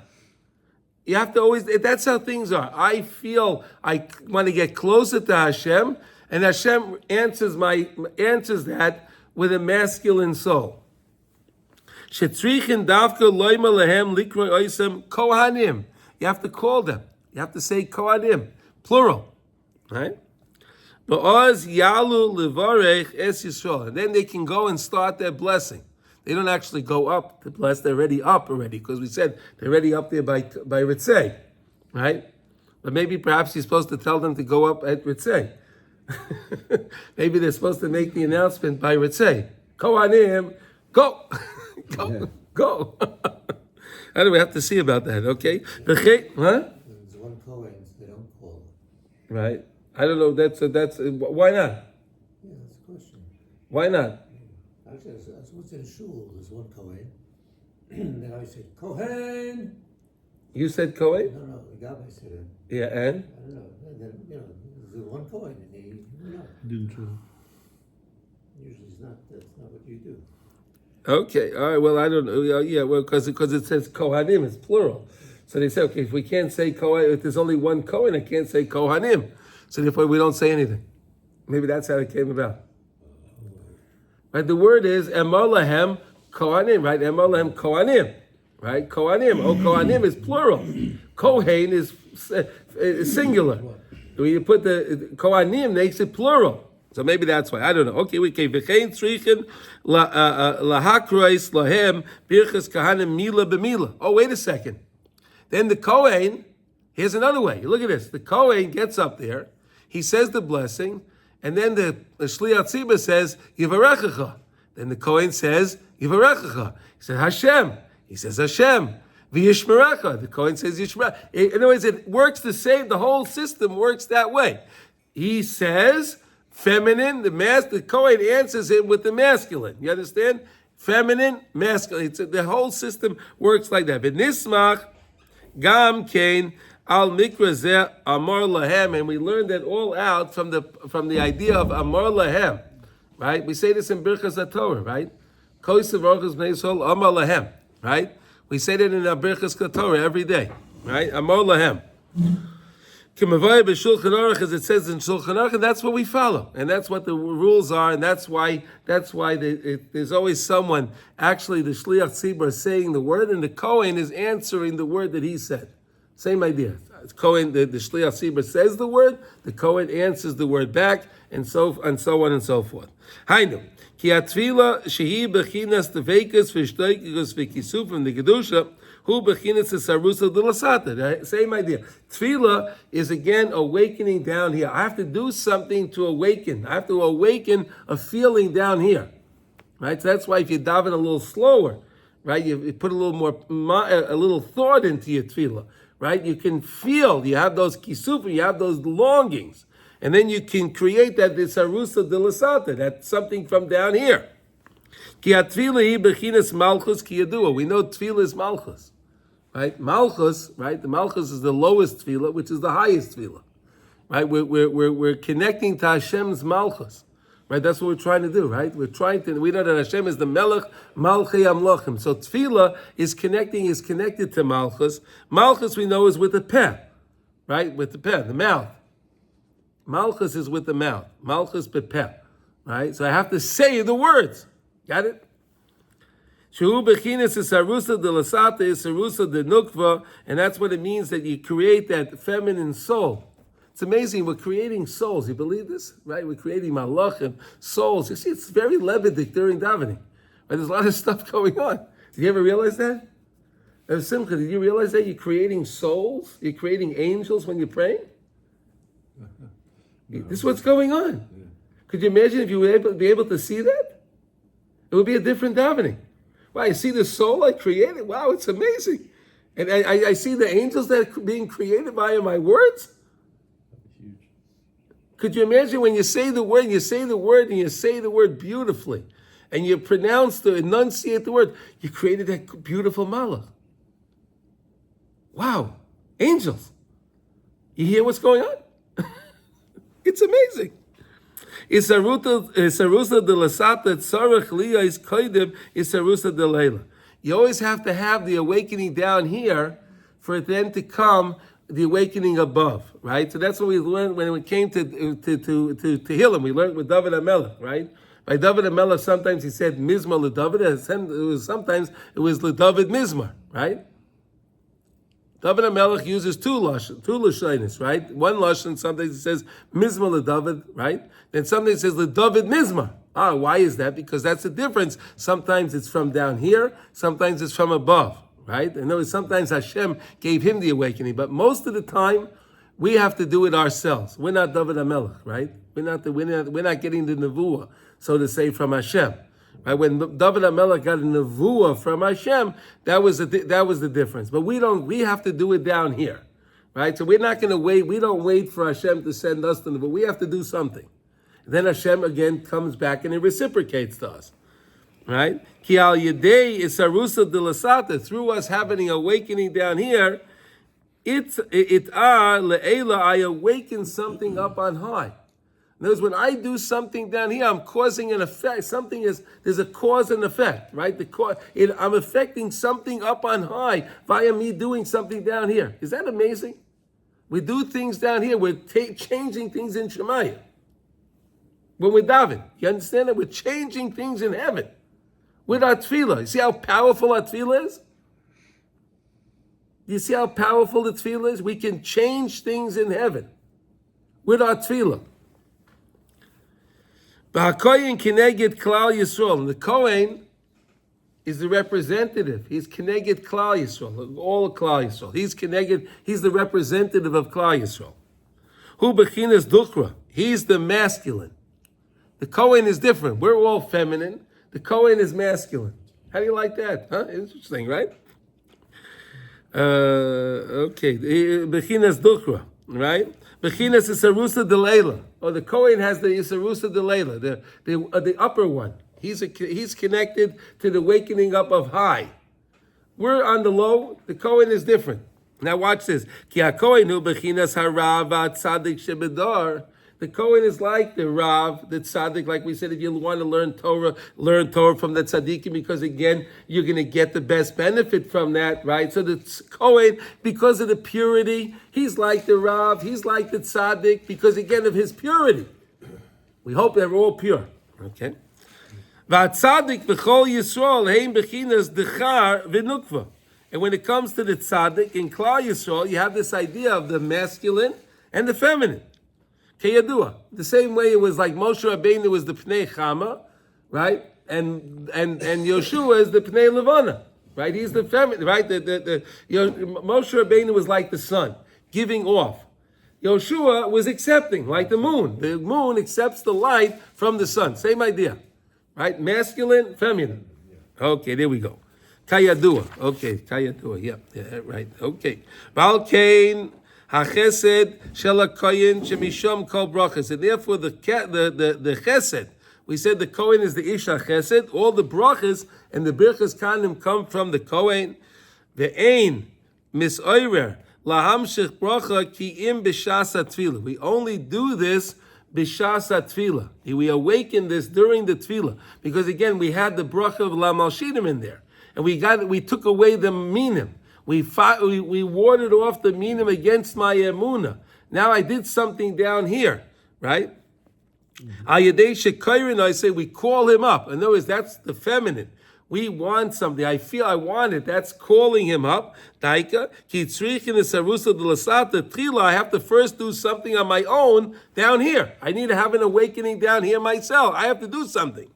[SPEAKER 1] You have to always, that's how things are. I feel I want to get closer to Hashem, and Hashem answers that with a masculine soul. Shetzrichin davka loyma lehem likroy oisem kohanim. You have to call them. You have to say kohanim, plural, right? Ba'oz yalu levarech es Yisrael, and then they can go and start their blessing. They don't actually go up to bless; they're already up already, because we said they're already up there by Ritzei, right? But maybe perhaps you're supposed to tell them to go up at Ritzei. Maybe they're supposed to make the announcement by Ritzei. Kohanim, go. Go. How do we have to see about that? Okay. Huh?
[SPEAKER 6] There's one Kohen, they don't call it.
[SPEAKER 1] Right. I don't know. That's why not?
[SPEAKER 6] Yeah, that's a question.
[SPEAKER 1] Why not?
[SPEAKER 6] Actually, that's what's in shul. There's one Kohen. Then I said, Kohen!
[SPEAKER 1] You said Kohen?
[SPEAKER 6] No, the Gabbai said it.
[SPEAKER 1] Yeah, and?
[SPEAKER 6] I don't know. And then, there's one Kohen, and they,
[SPEAKER 4] Didn't show.
[SPEAKER 6] usually that's not what you do.
[SPEAKER 1] Okay, all right, well, I don't know. Yeah, well, because it says Kohanim, it's plural. So they say, okay, if we can't say Kohen, if there's only one Kohen, I can't say Kohanim. So therefore, we don't say anything. Maybe that's how it came about. Right, the word is Emor lahem Kohanim, right? Emor lahem Kohanim, right? Kohanim. Oh, Kohanim is plural. Kohen is singular. When you put the Kohanim, makes it plural. So maybe that's why. I don't know. Okay, we came. V'chein tzrichin lahakrois lahem birchas kahanim mila b'mila. Oh, wait a second. Then the Kohen, here's another way. Look at this. The Kohen gets up there, he says the blessing, and then the Shliach Tzibur says, Yivarechecha. Then the Kohen says, Yivarechecha. He said, Hashem. He says, Hashem. V'yishmerecha. The Kohen says, Yishmerecha. In other words, it works the same, the whole system works that way. He says, feminine, the Kohen answers it with the masculine. You understand? Feminine, masculine. The whole system works like that. V'nismach gam kein al mikra zeh amar lahem, and we learned that all out from the idea of amar lahem, right? We say this in Birchas HaTorah, right? Kosev orchos bnei Yisrael amar lahem, right? We say that in our Birchas HaTorah every day, right? Amar lahem. Kimavai b'Shulchan Aruch, as it says in Shulchan Aruch, and that's what we follow, and that's what the rules are, and that's why there's always someone, actually the Shliach Tzibur is saying the word, and the Kohen is answering the word that he said. Same idea. Kohen, the Shliach Tzibur says the word, the Kohen answers the word back, and so on and so forth. Hainu, ki atfila shehi bechinas tevekas v'shtoikikus v'kisufim the kedusha. Who bechinas sarusa de lasata? Same idea. Tefillah is again awakening down here. I have to do something to awaken. I have to awaken a feeling down here, right? So that's why if you daven a little slower, right, you put a little thought into your tefillah, right? You can feel. You have those kisufim. You have those longings, and then you can create that sarusa de lasata. That's something from down here. Ki atfila hi bechinas malchus ki yadua. We know tefillah is malchus. Right, Malchus, right? The Malchus is the lowest tefillah, which is the highest tefillah, right? We're connecting to Hashem's Malchus, right? That's what we're trying to do, right? We know that Hashem is the Melech Malchei Amlochim. So tefillah is connected to Malchus. Malchus we know is with the peh, right? With the peh, the mouth. Malchus is with the mouth. Malchus bepeh, right? So I have to say the words. Got it? Shehu bechinas is sarusa de lasata is sarusa de nukva, and that's what it means that you create that feminine soul. It's amazing. We're creating souls. You believe this, right? We're creating malachim, souls. You see, it's very lebedik during davening. Right? There's a lot of stuff going on. Did you ever realize that? Simcha, did you realize that you're creating souls? You're creating angels when you're praying. No. This is what's going on. Yeah. Could you imagine if you were be able to see that? It would be a different davening. Wow, I see the soul I created. Wow, it's amazing. And I see the angels that are being created by my words.
[SPEAKER 5] Huge.
[SPEAKER 1] Could you imagine when you say the word, and you say the word beautifully, and you enunciate the word, you created that beautiful malach. Wow, angels. You hear what's going on? It's amazing. Isarusa de lasata tzarech liya is koidem isarusa de leila. You always have to have the awakening down here for it then to come the awakening above, right? So that's what we learned when it came to Tehillim. We learned with David HaMelech, right? By David HaMelech, sometimes he said Mizmar LeDavid, sometimes it was LeDavid Mizmar, right? David HaMelech uses two lashonos, right? One lashon, sometimes he says Mizmar LeDavid, right? Then sometimes he says LeDavid Mizmar. Why is that? Because that's the difference. Sometimes it's from down here, sometimes it's from above, right? And sometimes Hashem gave him the awakening, but most of the time we have to do it ourselves. We're not David HaMelech, right? We're not getting the nevuah, so to say, from Hashem. Right? When David HaMelech got a nevuah from Hashem, that was the difference. But we have to do it down here, right? So we're not going to wait. We don't wait for Hashem to send us the nevuah. We have to do something. Then Hashem again comes back and it reciprocates to us, right? Ki al yedei isarusa de lasata, through us having an awakening down here, le'ela, I awaken something up on high. In other words, when I do something down here, I'm causing an effect. There's a cause and effect, right? I'm affecting something up on high via me doing something down here. Is that amazing? We do things down here. We're changing things in Shemayah. When we're daven, you understand that? We're changing things in heaven with our tefillah. You see how powerful our tefillah is? You see how powerful the tefillah is? We can change things in heaven with our tefillah. B'hakoyin kineged klal Yisrael. And the Kohen is the representative. He's kineged klal Yisrael, all of klal Yisrael. He's the representative of klal Yisrael. Hu bechinas duchra. He's the masculine. The Kohen is different. We're all feminine. The Kohen is masculine. How do you like that? Huh? Interesting, right? Okay. Bechinas Duchra, right? Bechinas Isarusa de Leila. Or the Kohen has the Isarusa de Leila, the upper one. He's connected to the wakening up of high. We're on the low. The Kohen is different. Now watch this. Ki ha-Kohenu bechinas harav v'atzadik shebedor. The Kohen is like the Rav, the Tzaddik, like we said, if you want to learn Torah from the Tzaddikim, because again, you're going to get the best benefit from that, right? So the Kohen, because of the purity, he's like the Rav, he's like the Tzaddik, because again of his purity. We hope that we're all pure, okay? V'atzadik v'chol Yisrael, heim bechinas dechar v'nukva. And when it comes to the Tzaddik in Klal Yisrael, you have this idea of the masculine and the feminine. Keyadua. The same way it was like Moshe Rabbeinu was the Pnei Chama, right? And Yoshua is the Pnei Levana, right? He's the feminine, right? Moshe Rabbeinu was like the sun, giving off. Yoshua was accepting, like the moon. The moon accepts the light from the sun. Same idea, right? Masculine, feminine. Okay, there we go. Kayadua. Okay, Kayadua. Yeah, right. Okay. Valkain. HaChesed shel HaKohen shemishom kol brachas. And therefore the Chesed, we said the Kohen is the Ish HaChesed, all the brachas and the birchas kanim come from the Kohen. Ve'ein misoirer lahamshich bracha ki im b'shas HaTfilah. We only do this b'shas HaTfilah. We awaken this during the Tfilah. Because again, we had the bracha of La Malshinim in there. And we took away the minim. We warded off the minim against my emunah. Now I did something down here, right? Al yedei shekayrin, I say we call him up. In other words, that's the feminine. We want something. I feel I want it. That's calling him up. Daika ki tzrichin esarusa de lasata trila. I have to first do something on my own down here. I need to have an awakening down here myself. I have to do something.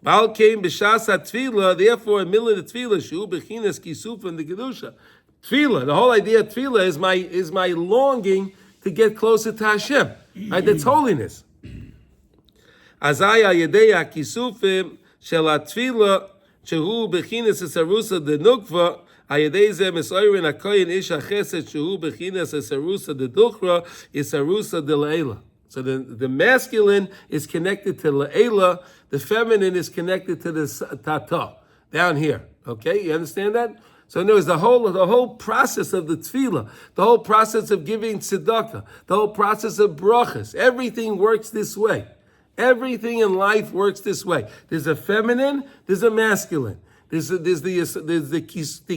[SPEAKER 1] Baal came b'shas ha-tefillah, therefore, in the middle of the tefillah, shu bechinas kisuf and the kedusha. Tefillah, the whole idea of tefillah is my longing to get closer to Hashem. Right? That's holiness. Azai al-yedei ha-kisufim shel ha-tefillah, shehu bechinas esarusa de nukva, al-yedei zeh mesoirin ha-koyin ish ha-chesed, shehu bechinas esarusa de duchra, esarusa de le'ela. So the masculine is connected to La'ela, the feminine is connected to the Tata, down here. Okay, you understand that? So in other words, the whole process of the tefillah, the whole process of giving tzedakah, the whole process of brachas, everything works this way. Everything in life works this way. There's a feminine, there's a masculine. There's the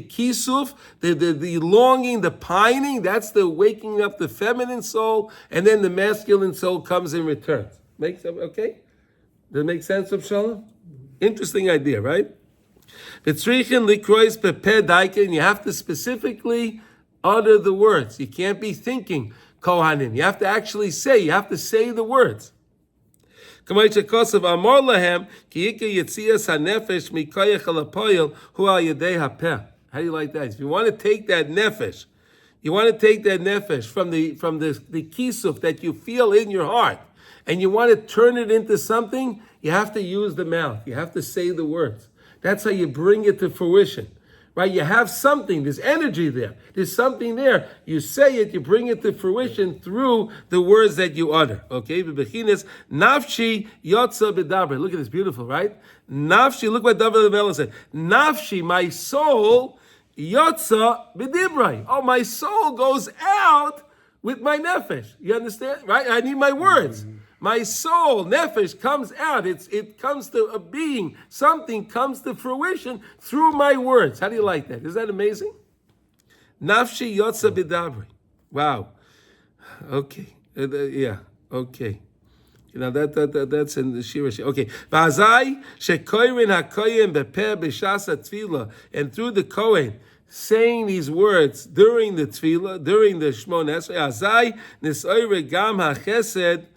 [SPEAKER 1] kisuf, the longing, the pining. That's the waking up the feminine soul, and then the masculine soul comes and returns. Makes sense? Okay? Does it make sense, Shalom? Interesting idea, right? And you have to specifically utter the words. You can't be thinking kohanim. You have to actually say. You have to say the words. How do you like that? If you want to take that nefesh, from the kisuf that you feel in your heart, and you want to turn it into something, you have to use the mouth. You have to say the words. That's how you bring it to fruition. Right? You have something, there's energy there. There's something there. You say it, you bring it to fruition through the words that you utter. Okay? Nafshi yotza b'daber. Look at this, beautiful, right? Nafshi, look what David Melech said. Nafshi, my soul, yotza b'dibrai. Oh, my soul goes out with my nefesh. You understand? Right? I need my words. My soul, nefesh, comes out. It comes to a being. Something comes to fruition through my words. How do you like that? Is that amazing? Nafshi yotza b'dabri. Wow. Okay. Yeah. Okay. That's in the Shira. Okay. V'azai shekoirin hakoyin bepeh b'shas ha-tefillah. And through the Kohen, saying these words during the tefillah, during the Shemoneh Esrei, azai nisoire gam ha-chesed,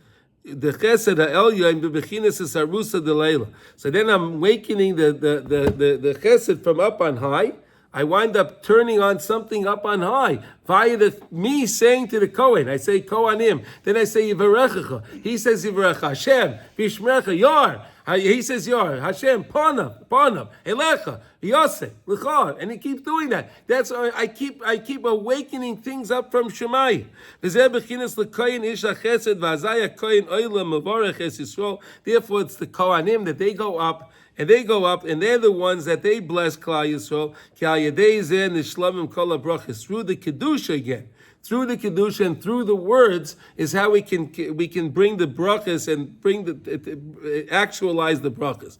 [SPEAKER 1] the chesed ha'elyon bebechinas esarusa de leila. So then I'm awakening the chesed from up on high. I wind up turning on something up on high via me saying to the Kohen. I say Kohanim. Then I say Yivarechecha. He says Yivarecha Hashem Vishmerecha Yar. He says Yar Hashem Panav Elecha Yosef L'chor, and he keeps doing that. That's why I keep awakening things up from Shemai. Therefore, it's the Kohanim that they go up. And they go up, and they're the ones that they bless Klal Yisrael. Through the kedusha again, through the kedusha and through the words is how we can bring the brachas and actualize the brachas.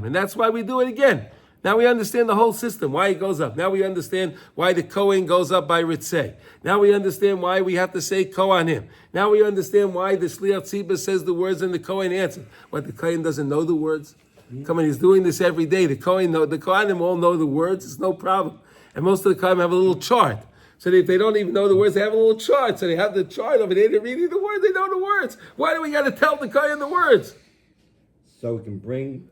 [SPEAKER 1] And that's why we do it again. Now we understand the whole system, why it goes up. Now we understand why the Kohen goes up by Ritzei. Now we understand why we have to say Kohanim. Now we understand why the Shliach Tzibah says the words and the Kohen answers. What, the Kohen doesn't know the words? Come on, he's doing this every day. The Kohanim all know the words, it's no problem. And most of the Kohanim have a little chart. So if they don't even know the words, they have a little chart. So they have the chart over there, they're reading the words, they know the words. Why do we got to tell the Kohen the words?
[SPEAKER 3] So we can bring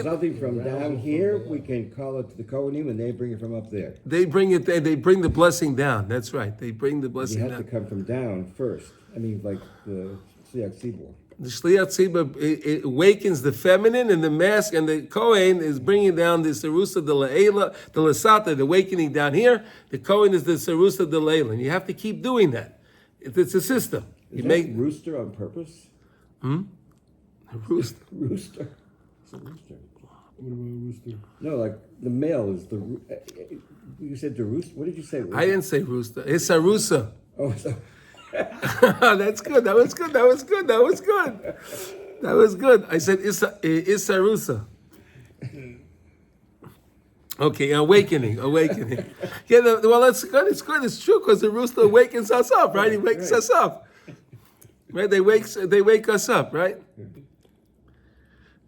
[SPEAKER 3] something from down here. We can call it to the Kohanim, and they bring it from up there.
[SPEAKER 1] They bring the blessing down. That's right. They bring the blessing down.
[SPEAKER 3] You have to come from down first. I mean, like the Shliach Tzibor.
[SPEAKER 1] The Shliach Tzibah, it awakens the feminine, and the mask, and the Kohen is bringing down the Sarusa de La'ela, the Lasata, the awakening down here. The Kohen is the Sarusa de La'ela, and you have to keep doing that. It's a system.
[SPEAKER 3] Is that rooster on purpose?
[SPEAKER 1] A rooster.
[SPEAKER 3] Rooster. It's a rooster.
[SPEAKER 4] What about rooster?
[SPEAKER 3] No, like the male is the. You said the rooster. What did you say? Rooster?
[SPEAKER 1] I didn't say rooster. It's Sarusa.
[SPEAKER 3] Oh, so.
[SPEAKER 1] That's good. That was good. I said Isarusa. Okay, awakening. Yeah, well, that's good. It's good. It's true because the rooster awakens us up, right? He wakes us up. Right? They wake us up, right?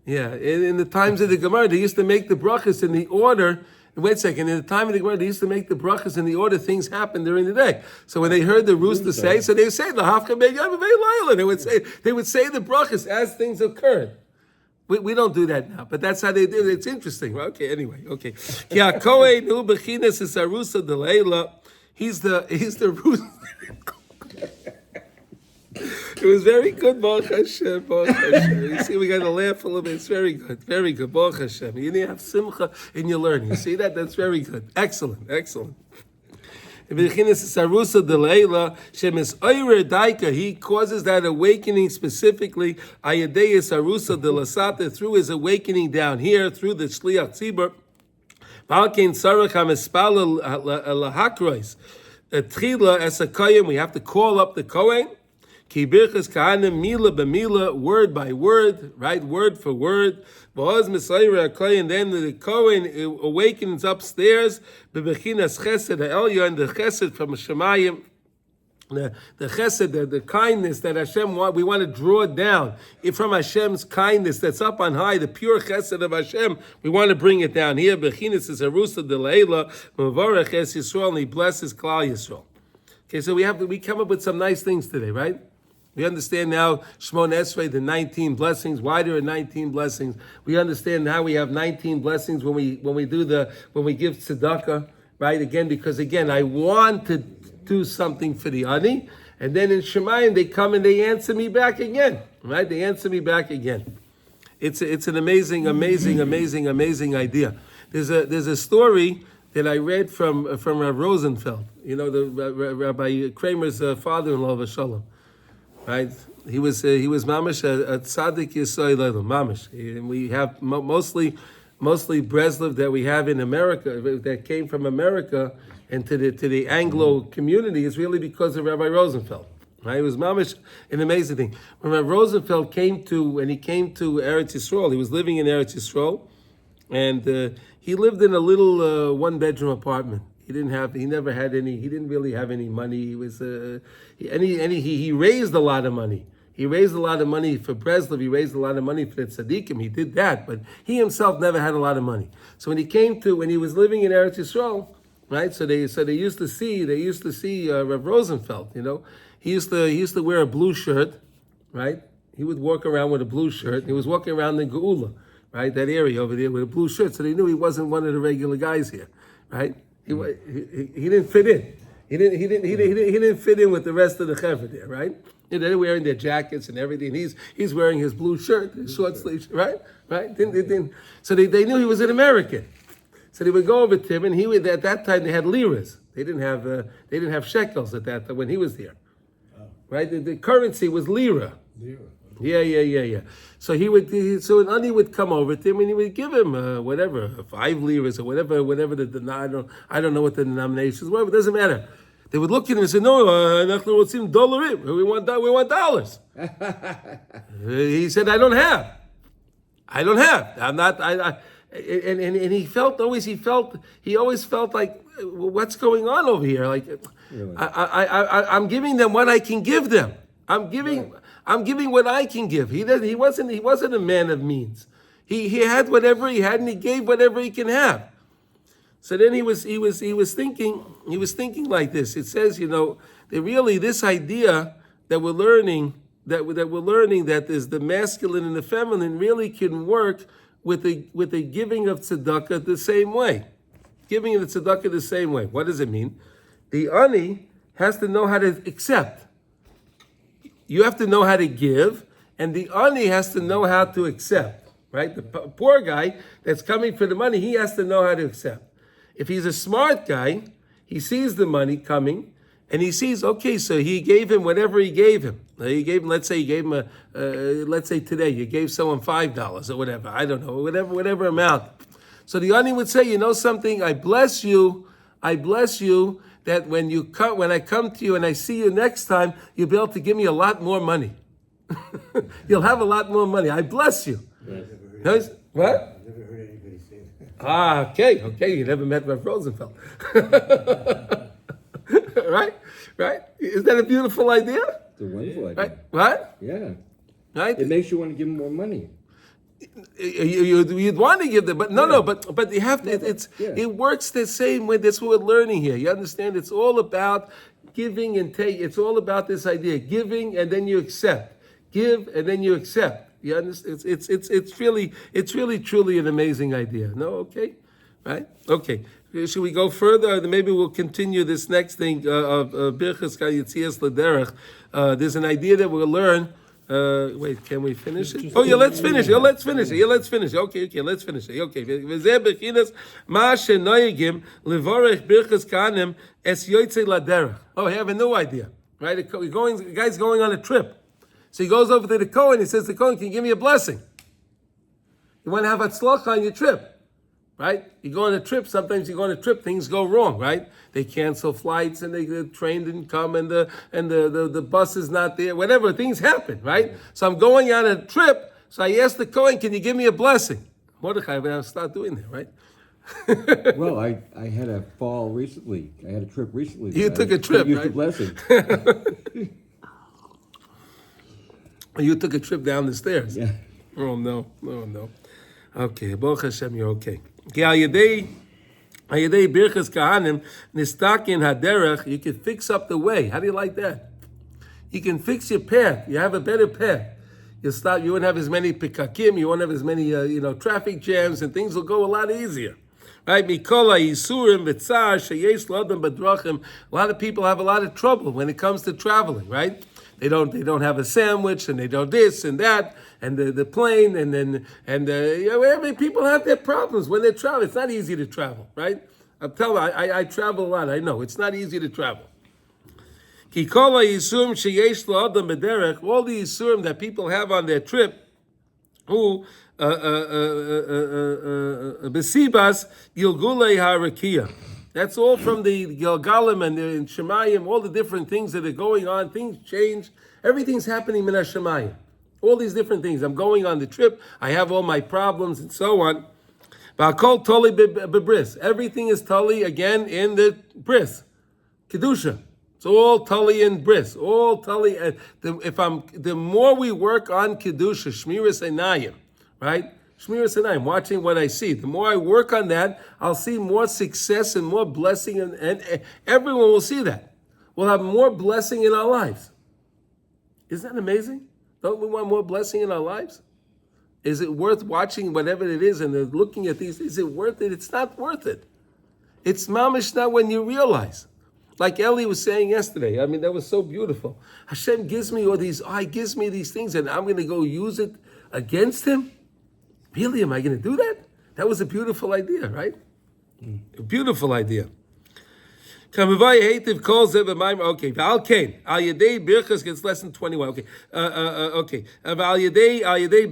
[SPEAKER 1] Yeah. In the times of the Gemara, they used to make the brachas in the order. Wait a second. In the time of the Gemara, they used to make the brachas in the order things happen during the day. So when they heard the rooster say, so they would say, they would say the brachas as things occurred. We don't do that now, but that's how they do it. It's interesting. Okay, anyway, okay. He's the rooster. It was very good, Baruch Hashem, Baruch Hashem. You see, we got to laugh a little bit. It's very good, Baruch Hashem. You need to have simcha in your learning. You see that? That's very good. Excellent. He causes that awakening specifically through his awakening down here, through the Shliach Tzibur. We have to call up the Kohen. Ki birchas kahanim mila b'mila, word by word, right, word for word. And then the Kohen awakens upstairs, b'bechinas chesed ha'elya, and the chesed from Shemayim, the chesed, the kindness that Hashem we want to draw down from Hashem's kindness that's up on high, the pure chesed of Hashem. We want to bring it down here. Bechinas is harusa de leila, mavarech es Yisrael, and he blesses Klal Yisrael. Okay, so we come up with some nice things today, right? We understand now Shemoneh Esrei, the 19 blessings. Why there are 19 blessings? We understand now we have 19 blessings when we give tzedakah, right? Because I want to do something for the ani, and then in Shemayim they come and they answer me back again, right? They answer me back again. It's an amazing idea. There's a story that I read from Rav Rosenfeld. You know, the Rabbi Kramer's father-in-law, Vashalom. Right, he was mamish a tzaddik yisrael mamish, and we have mostly Breslov that we have in America that came from America and to the Anglo community is really because of Rabbi Rosenfeld. Right, it was mamish an amazing thing. When Rabbi Rosenfeld came to Eretz Yisrael, he was living in Eretz Yisrael, and he lived in a little one-bedroom apartment. He never had any. He didn't really have any money. He was he raised a lot of money. He raised a lot of money for Breslov. He raised a lot of money for the tzaddikim. He did that, but he himself never had a lot of money. So when he was living in Eretz Yisrael, right? So they used to see Rav Rosenfeld. You know, he used to wear a blue shirt, right? He would walk around with a blue shirt. He was walking around in Geula, right? That area over there with a blue shirt. So they knew he wasn't one of the regular guys here, right? He didn't fit in. He didn't fit in with the rest of the chevra there, right? They're wearing their jackets and everything. He's wearing his blue shirt, his short sleeves, right? So they knew he was an American. So they would go over to him, and at that time they had liras. They didn't have shekels at that time when he was there, right? The currency was lira. Yeah. So so an ani would come over to him and he would give him whatever, 5 liras or whatever I don't know what the denominations were, but it doesn't matter. They would look at him and say, "No, we want dollars." He said, "I don't have. I'm not. And he always felt like, what's going on over here? Like, really? I'm giving them what I can give them. I'm giving what I can give. He wasn't a man of means. He had whatever he had, and he gave whatever he can have. So then he was thinking like this. It says, that really this idea that we're learning that is the masculine and the feminine really can work with the giving of tzedakah the same way. Giving of the tzedakah the same way. What does it mean? The ani has to know how to accept. You have to know how to give, and the ani has to know how to accept, right? The poor guy that's coming for the money, he has to know how to accept. If he's a smart guy, he sees the money coming, and he sees, okay, so he gave him whatever he gave him. Let's say today, you gave someone $5 or whatever, I don't know, whatever amount. So the ani would say, something, I bless you that when I come to you and I see you next time, you'll be able to give me a lot more money. You'll have a lot more money. I bless you.
[SPEAKER 6] Yes.
[SPEAKER 1] What?
[SPEAKER 6] I've never heard anybody say that.
[SPEAKER 1] Okay. You never met Rav Rosenfeld. Right? Is that a beautiful idea?
[SPEAKER 3] It's a wonderful idea.
[SPEAKER 1] Right? What?
[SPEAKER 3] Yeah.
[SPEAKER 1] Right?
[SPEAKER 3] It makes you want to give them more money.
[SPEAKER 1] You'd want to give them, but but you have to. It works the same way. That's what we're learning here. You understand? It's all about giving and take. It's all about this idea: giving and then you accept. Give and then you accept. You understand? It's really truly an amazing idea. No, okay, right? Okay. Should we go further? Maybe we'll continue this next thing of Birchas Yitzias L'derech. There's an idea that we'll learn. Wait, can we finish it? Oh, yeah, let's finish it. Okay, let's finish it. Okay. V'zeh bechinas ma shenoyegim levorech birchas kahanim es yotzei laderech. Oh, I have a new idea, right? The guy's going on a trip. So he goes over to the Kohen. He says, the Kohen, can you give me a blessing? You want to have atzlacha on your trip. Right? You go on a trip, sometimes you go on a trip, things go wrong, right? They cancel flights and the train didn't come and the bus is not there, whatever, things happen, right? So I'm going on a trip, so I asked the Kohen, can you give me a blessing? Mordechai, I'm going to start doing that, right?
[SPEAKER 3] Well, I had a fall recently. I had a trip recently.
[SPEAKER 1] You took a trip,
[SPEAKER 3] used
[SPEAKER 1] right?
[SPEAKER 3] the blessing.
[SPEAKER 1] You took a trip down the stairs.
[SPEAKER 3] Yeah.
[SPEAKER 1] Oh, no. Okay, Baruch Hashem, you're okay. Ayadei birchas kahanim nistakin haderech. You can fix up the way. How do you like that? You can fix your path. You have a better path. You won't have as many pikakim. You won't have as many traffic jams, and things will go a lot easier. Right? Mikola yisurim v'tzar sheyesh l'adam b'drachim. A lot of people have a lot of trouble when it comes to traveling. Right? They don't have a sandwich, and they don't this and that, and the plane, and people have their problems when they travel. It's not easy to travel, right? I'm telling you, I travel a lot. I know it's not easy to travel. All the yisurim that people have on their trip, who besibas gilgulei harakia. That's all from the Gilgalim and the Shemayim, all the different things that are going on. Things change. Everything's happening in Shemayim. All these different things. I'm going on the trip. I have all my problems and so on. V'akol toli bebris. Everything is toli again in the bris. Kedusha. It's all toli in bris. All toli. The more we work on Kedusha, Shmiras Einayim, right? Shmiras Einayim, watching what I see. The more I work on that, I'll see more success and more blessing, and everyone will see that. We'll have more blessing in our lives. Isn't that amazing? Don't we want more blessing in our lives? Is it worth watching whatever it is and looking at these? Is it worth it? It's not worth it. It's mamish not when you realize. Like Eli was saying yesterday. I mean, that was so beautiful. Hashem gives me all these, gives me these things and I'm going to go use it against him? Really, am I going to do that? That was a beautiful idea, right? A beautiful idea. Okay, Al Kain, Al Yedei Birchas gets lesson 21. Okay, Al Yedei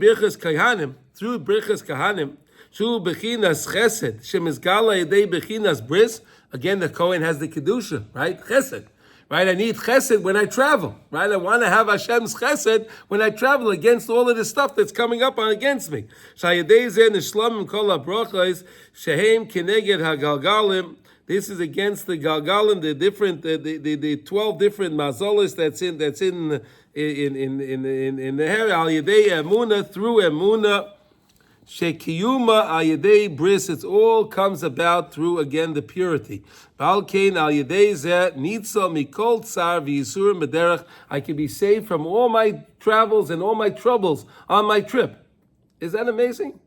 [SPEAKER 1] Birchas Kahanim, through Birchas Kahanim, through Bechinas Chesed, Shemizgala Yedei Bechinas Bris. Again, the Kohen has the kedusha, right? Chesed, right? I need Chesed when I travel, right? I want to have Hashem's Chesed when I travel against all of the stuff that's coming up against me. Shayedei Zeh Nishlamim Kol HaBrachos Shehem Keneged HaGalgalim. This is against the Galgalim, the different, the 12 different mazolas that's in the hair. Al Yedei Emuna, through Emuna, Shekiyuma Al Yedei Bris. It all comes about through, again, the purity. Al Kain Al Yedei Zeh Nitzel Mikol Tsar V'Yisurim B'derech. I can be saved from all my travels and all my troubles on my trip. Is that amazing?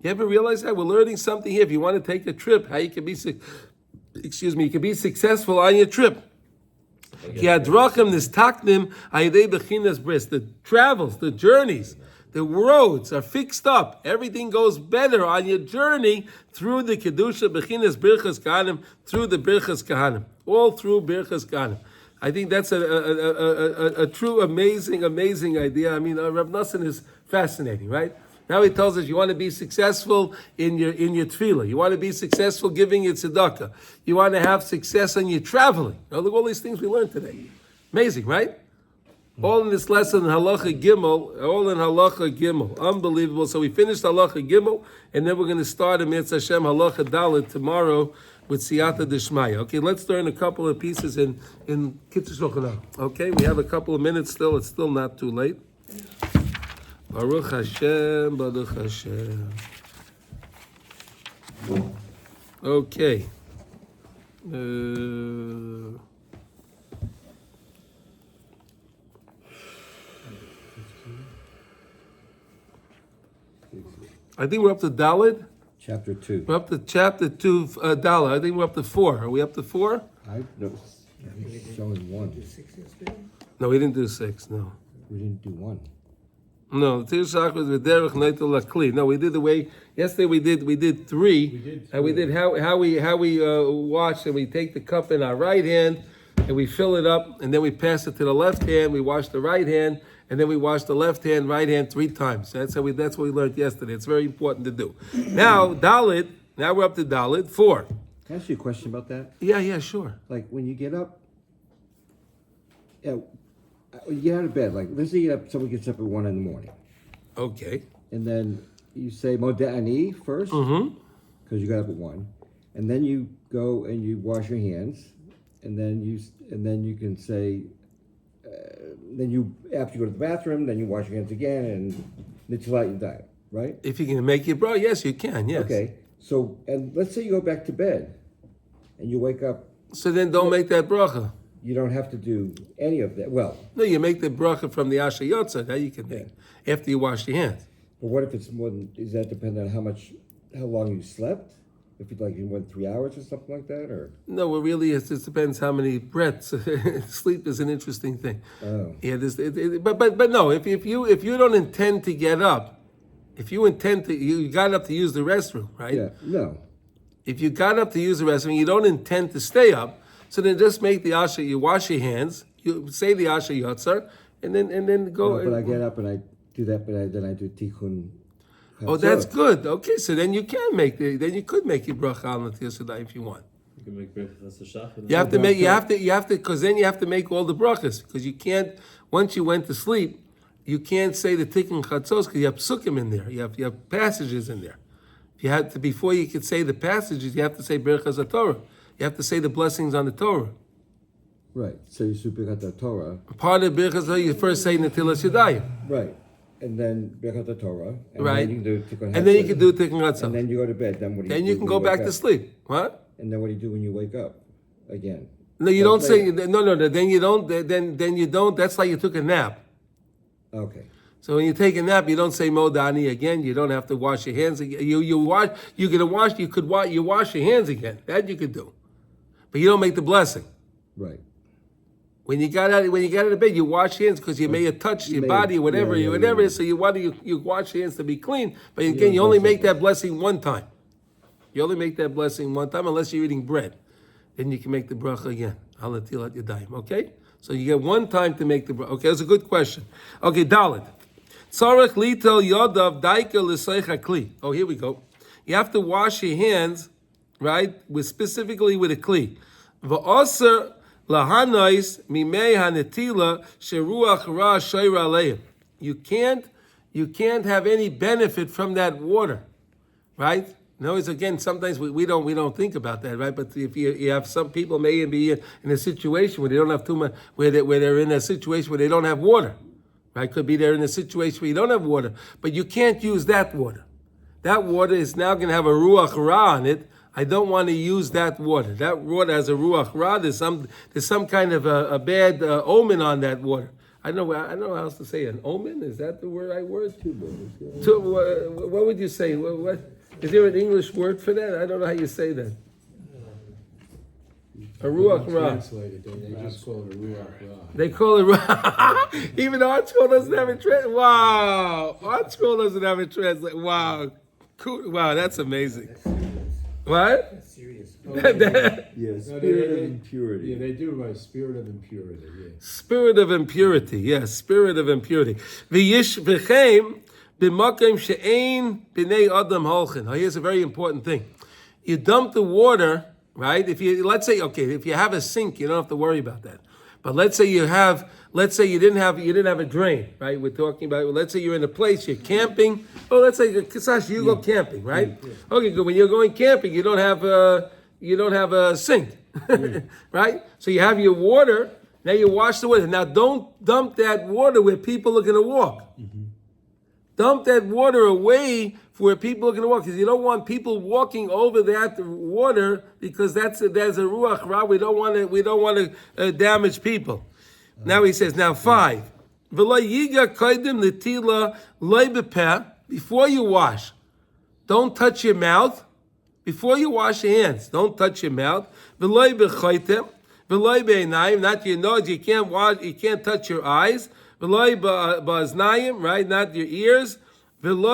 [SPEAKER 1] You ever realize that? We're learning something here. If you want to take a trip, how you can be, you can be successful on your trip. The travels, the journeys, the roads are fixed up. Everything goes better on your journey through the Kedusha, Bechinas, Birchas Kahanim, through the Birchas Kahanim, all through Birchas Kahanim. I think that's a true, amazing idea. I mean, Rav Nassan is fascinating, right? Now he tells us you want to be successful in your tefillah. You want to be successful giving your tzedakah. You want to have success in your traveling. Now look at all these things we learned today. Amazing, right? All in this lesson, Halacha Gimel, Unbelievable. So we finished Halacha Gimel, and then we're going to start in Mitzvah Hashem Halacha Dalet tomorrow with Siyata Deshmaya. Okay, let's learn a couple of pieces in Kitzur Shulchan Aruch. Okay, we have a couple of minutes still. It's still not too late. Baruch Hashem, Baruch Hashem. Okay. I think we're up to Dalet.
[SPEAKER 3] Chapter 2.
[SPEAKER 1] We're up to chapter 2, Dalet. I think we're up to 4. Are we up to 4?
[SPEAKER 3] No, it's showing 1.
[SPEAKER 1] No, we didn't do 6, no.
[SPEAKER 3] We didn't do 1.
[SPEAKER 1] No, the Tirshach was with Derech Neitel Lakli. No, we did the way yesterday. We did 3, and we did how we wash, and we take the cup in our right hand and we fill it up, and then we pass it to the left hand. We wash the right hand, and then we wash the left hand, right hand 3 times. That's what we learned yesterday. It's very important to do. Now Dalet. Now we're up to Dalet 4.
[SPEAKER 3] Can I ask you a question about that?
[SPEAKER 1] Yeah, sure.
[SPEAKER 3] Like when you get up, you get out of bed. Like let's say someone gets up at 1 in the morning.
[SPEAKER 1] Okay.
[SPEAKER 3] And then you say Moda'ani first, because you got up at 1, and then you go and you wash your hands, and then you can say, then you after you go to the bathroom, then you wash your hands again, and Nitzilat Yadayim, right?
[SPEAKER 1] If you can make it, bro, yes, you can. Yes.
[SPEAKER 3] Okay. So and let's say you go back to bed, and you wake up.
[SPEAKER 1] So then don't make that bracha.
[SPEAKER 3] You don't have to do any of that. Well,
[SPEAKER 1] no, you make the bracha from the Asher Yotza. That you can make after you wash your hands.
[SPEAKER 3] But what if it's more than? Does that depend on how long you slept? If you went 3 hours or something like that, or
[SPEAKER 1] no, it really is. It depends how many breaths. Sleep is an interesting thing.
[SPEAKER 3] Oh.
[SPEAKER 1] Yeah, but no. If you don't intend to get up, if you intend to, you got up to use the restroom, right?
[SPEAKER 3] Yeah. No.
[SPEAKER 1] If you got up to use the restroom, you don't intend to stay up. So then just make the Asher, you wash your hands, you say the Asher Yotzar, and then go.
[SPEAKER 3] No, but I get up and I do that, but then I do Tikkun.
[SPEAKER 1] Oh, that's good. Okay, so then you can then you could make your bracha al Netilas Yadayim if you want.
[SPEAKER 5] You can make Brachah Shachar.
[SPEAKER 1] You have to, because then you have to make all the brachas, because you can't, once you went to sleep, you can't say the Tikkun Chatzos, because you have psukim in there, you have passages in there. You have to, before you could say the passages, you have to say Berachas HaTorah. You have to say the blessings on the Torah.
[SPEAKER 3] Right. So you speak at the Torah.
[SPEAKER 1] Part of Berachas HaTorah, you first say Netilas Yadayim.
[SPEAKER 3] Right. And then Berachat Torah. And
[SPEAKER 1] right.
[SPEAKER 3] Then you can do Tikkun
[SPEAKER 1] and then you can do Tikkun Chatzos.
[SPEAKER 3] And then you go to bed. Then what do you do?
[SPEAKER 1] Then you can go back to sleep. What?
[SPEAKER 3] And then what do you do when you wake up? Again.
[SPEAKER 1] No, you don't say no. Then you don't. Then you don't. That's like you took a nap.
[SPEAKER 3] Okay.
[SPEAKER 1] So when you take a nap, you don't say Modani again. You don't have to wash your hands again. You wash. You're gonna wash. You wash your hands again. That you could do, but you don't make the blessing.
[SPEAKER 3] Right.
[SPEAKER 1] When you got out of bed, you wash your hands because you may have touched your body or whatever.
[SPEAKER 3] Yeah.
[SPEAKER 1] So you wash your hands to be clean. But again, you only make that blessing one time. You only make that blessing one time unless you're eating bread. Then you can make the bracha again. Halatilat yadayim. Okay? So you get one time to make the bracha. Okay, that's a good question. Okay, Dalet. Tzarech litel yodav daika l'seicha kli. Oh, here we go. You have to wash your hands, right? Specifically with a kli. V'oser lahanais mimei hanetila sheruach ra shayra aleim. You can't have any benefit from that water, right? No, it's again, sometimes we don't think about that, right? But if you have some people may be in a situation where they don't have too much, where they're in a situation where they don't have water, right? Could be they're in a situation where you don't have water, but you can't use that water. That water is now going to have a ruach ra on it. I don't want to use that water. That water has a ruach ra. There's some kind of a bad omen on that water. I don't know how else to say it. An omen? Is that the right word? What would you say? What? Is there an English word for that? I don't know how you say that. A ruach ra.
[SPEAKER 2] Translated, they just call it a ruach ra.
[SPEAKER 1] They call it ra. Even Art School doesn't have it translated. Wow. Art School doesn't have it translated. Wow. Cool. Wow, that's amazing. What?
[SPEAKER 6] That's serious.
[SPEAKER 3] Yeah, spirit of impurity.
[SPEAKER 2] Yeah, they do right. Spirit of impurity. Yeah.
[SPEAKER 1] Spirit of impurity. Yes, spirit of impurity. V'yish v'cheim b'makim she'ein b'nei adam holchin. Oh, here's a very important thing. You dump the water, right? If you have a sink, you don't have to worry about that. But let's say you didn't have a drain, right? We're talking about, let's say you're in a place, you're camping. Oh, let's say, Kasash, you go camping, right? Okay, good. When you're going camping, you don't have a sink, right? So you have your water, now you wash the water. Now don't dump that water where people are going to walk. Dump that water away for where people are going to walk, because you don't want people walking over that water, because there's a ruach ra. We don't want to damage people. Now he says, now 5. Before you wash, don't touch your mouth. Before you wash your hands, don't touch your mouth. Not your nose. You can't touch your eyes. Right? Not your ears. And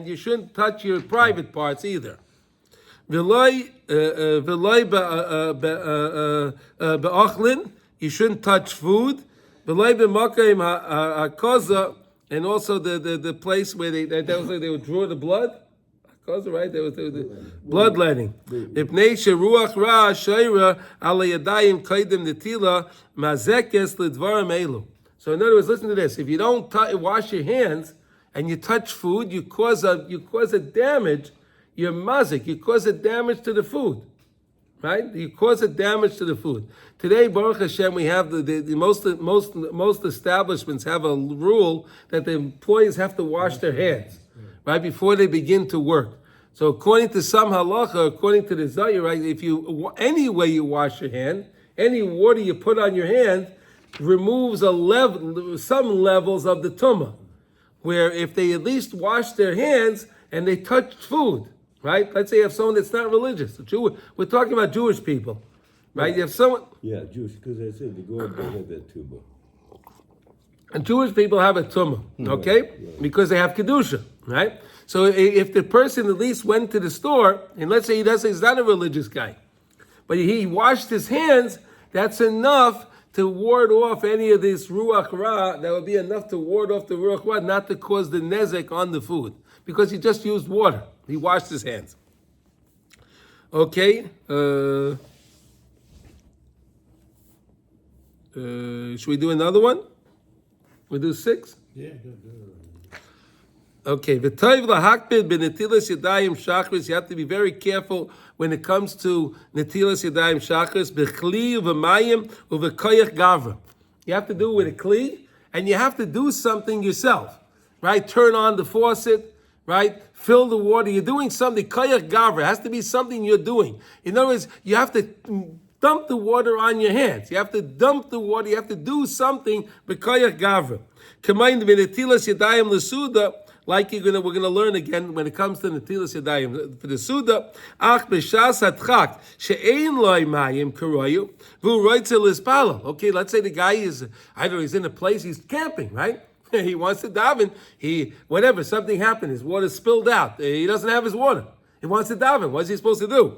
[SPEAKER 1] you shouldn't touch your private parts either. You shouldn't touch food. And also the place where they would draw the blood. Right? There was the bloodletting. So in other words, listen to this. If you don't wash your hands and you touch food, you cause a damage. You're mazik. You cause a damage to the food, right? You cause a damage to the food. Today, Baruch Hashem, we have the most establishments have a rule that the employees have to wash their hands, right, before they begin to work. So according to some halacha, according to the Zayir, right, any way you wash your hand, any water you put on your hand removes some levels of the tumah, where if they at least wash their hands and they touch food, right? Let's say you have someone that's not religious. We're talking about Jewish people, right? You have someone...
[SPEAKER 3] Yeah, Jewish, because they said the Goyim don't have that tumah.
[SPEAKER 1] And Jewish people have a tumah, okay? Because they have kedusha, right? So if the person at least went to the store, and let's say he's not a religious guy, but he washed his hands, that's enough to ward off any of this ruach ra. That would be enough to ward off the ruach ra, not to cause the nezek on the food, because he just used water. He washed his hands. Okay. Should we do another one? We do 6?
[SPEAKER 2] Yeah, good.
[SPEAKER 1] Okay, v'toiv lahakbid b'netilas yadayim shachris. You have to be very careful when it comes to netilas yadayim shachris. B'chli v'mayim u'v'koyach gavra. You have to do it with a kli, and you have to do something yourself, right? Turn on the faucet, right? Fill the water. You're doing something. Koyach gavra. It has to be something you're doing. In other words, you have to dump the water on your hands. You have to dump the water. You have to do something. B'koyach gavra. K'mayin v'netilas yadayim l'suda. Like we're gonna learn again when it comes to netilas yadayim for the suda. Ach b'shas hatchak she'ein loy mayim karoyu v'u roitze lispalo. Okay, let's say the guy is, I don't know, he's in a place, he's camping, right? He wants to daven. Whatever, something happened, his water spilled out. He doesn't have his water. He wants to daven. What is he supposed to do?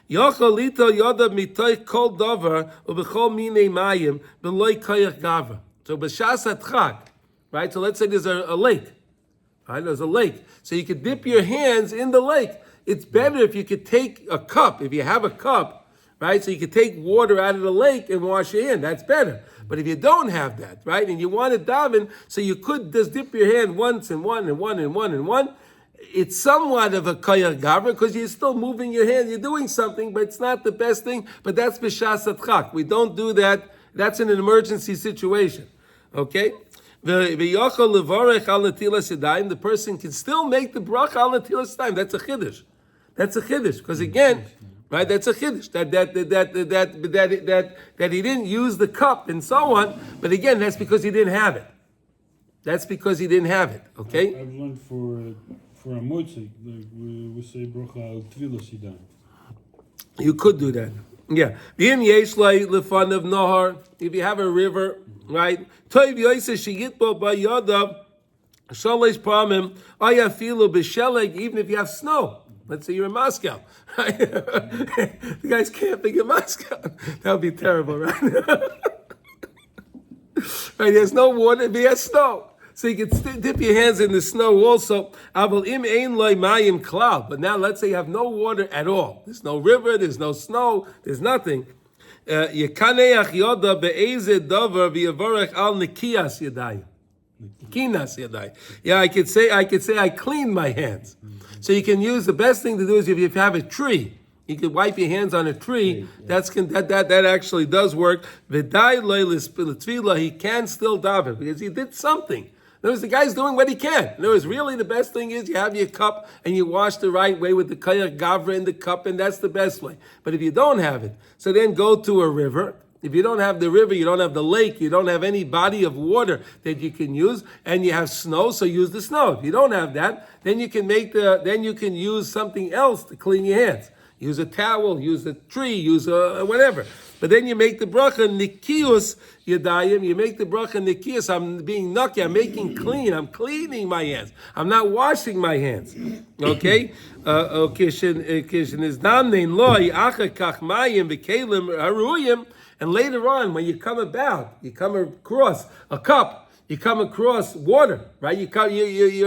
[SPEAKER 1] Yochel lito yoda mitoy kol dover ubechol minei mayim beloy koyach gavra. So b'shas hatchak, right? So let's say there's a lake. Right? There's a lake. So you could dip your hands in the lake. It's better if you could take a cup, if you have a cup, right? So you could take water out of the lake and wash your hand. That's better. But if you don't have that, right, and you want to daven, so you could just dip your hand once and one and one and one and one, it's somewhat of a koyach gavra because you're still moving your hand. You're doing something, but it's not the best thing. But that's b'shas hatchak. We don't do that. That's in an emergency situation. Okay? The person can still make the brachah al netilas yadayim. That's a chiddush. That's a chiddush because again, right? That's a chiddush that he didn't use the cup and so on. But again, that's because he didn't have it. That's because he didn't have it. Okay.
[SPEAKER 4] I've learned for a moitzik, like we say brachah al tvilas yadayim.
[SPEAKER 1] You could do that. Yeah. V'im yesh lefan of nahar. If you have a river, right? Toiv yoyse sheyitbo b'yadav shalish pamim ayafilu b'sheleg. Even if you have snow. Let's say you're in Moscow, right? The guy's camping in Moscow. That would be terrible, right? Right? There's no water, but he has snow. So you can dip your hands in the snow also. But now let's say you have no water at all. There's no river, there's no snow, there's nothing. Yeah, I could say I cleaned my hands. So you can use, the best thing to do is if you have a tree, you can wipe your hands on a tree. That actually does work. He can still daven because he did something. In other words, the guy's doing what he can. In other words, really the best thing is you have your cup and you wash the right way with the koyach gavra in the cup, and that's the best way. But if you don't have it, so then go to a river. If you don't have the river, you don't have the lake, you don't have any body of water that you can use, and you have snow, so use the snow. If you don't have that, then you can use something else to clean your hands. Use a towel, use a tree, use whatever. But then you make the bracha nikius yadayim. You make the bracha nikius. I'm being nucky. I'm making clean. I'm cleaning my hands. I'm not washing my hands. Okay. And later on, when you come across a cup. You come across water, right? You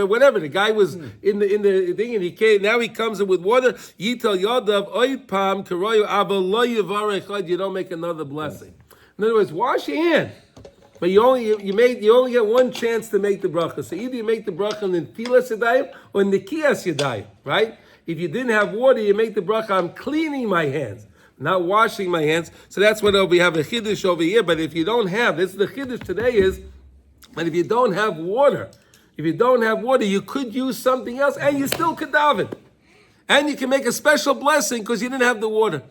[SPEAKER 1] whatever. The guy was in the thing, and he came. Now he comes in with water. Yital yodav oid pam karoyu abalo yivarech. You don't make another blessing. In other words, wash your hand. But you only get one chance to make the bracha. So either you make the bracha in netilas yadayim or in nikiyas yadayim, right? If you didn't have water, you make the bracha. I'm cleaning my hands, not washing my hands. So that's what we have a chiddush over here. But if you don't have, this is the chiddush today is. And if you don't have water, you could use something else, and you still could daven. And you can make a special blessing because you didn't have the water.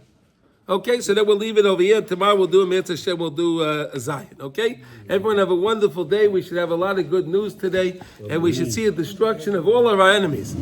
[SPEAKER 1] Okay, so then we'll leave it over here. Tomorrow we'll do a Mitzvah Shem, we'll do a Zion. Okay? Everyone have a wonderful day. We should have a lot of good news today, and we should see a destruction of all of our enemies.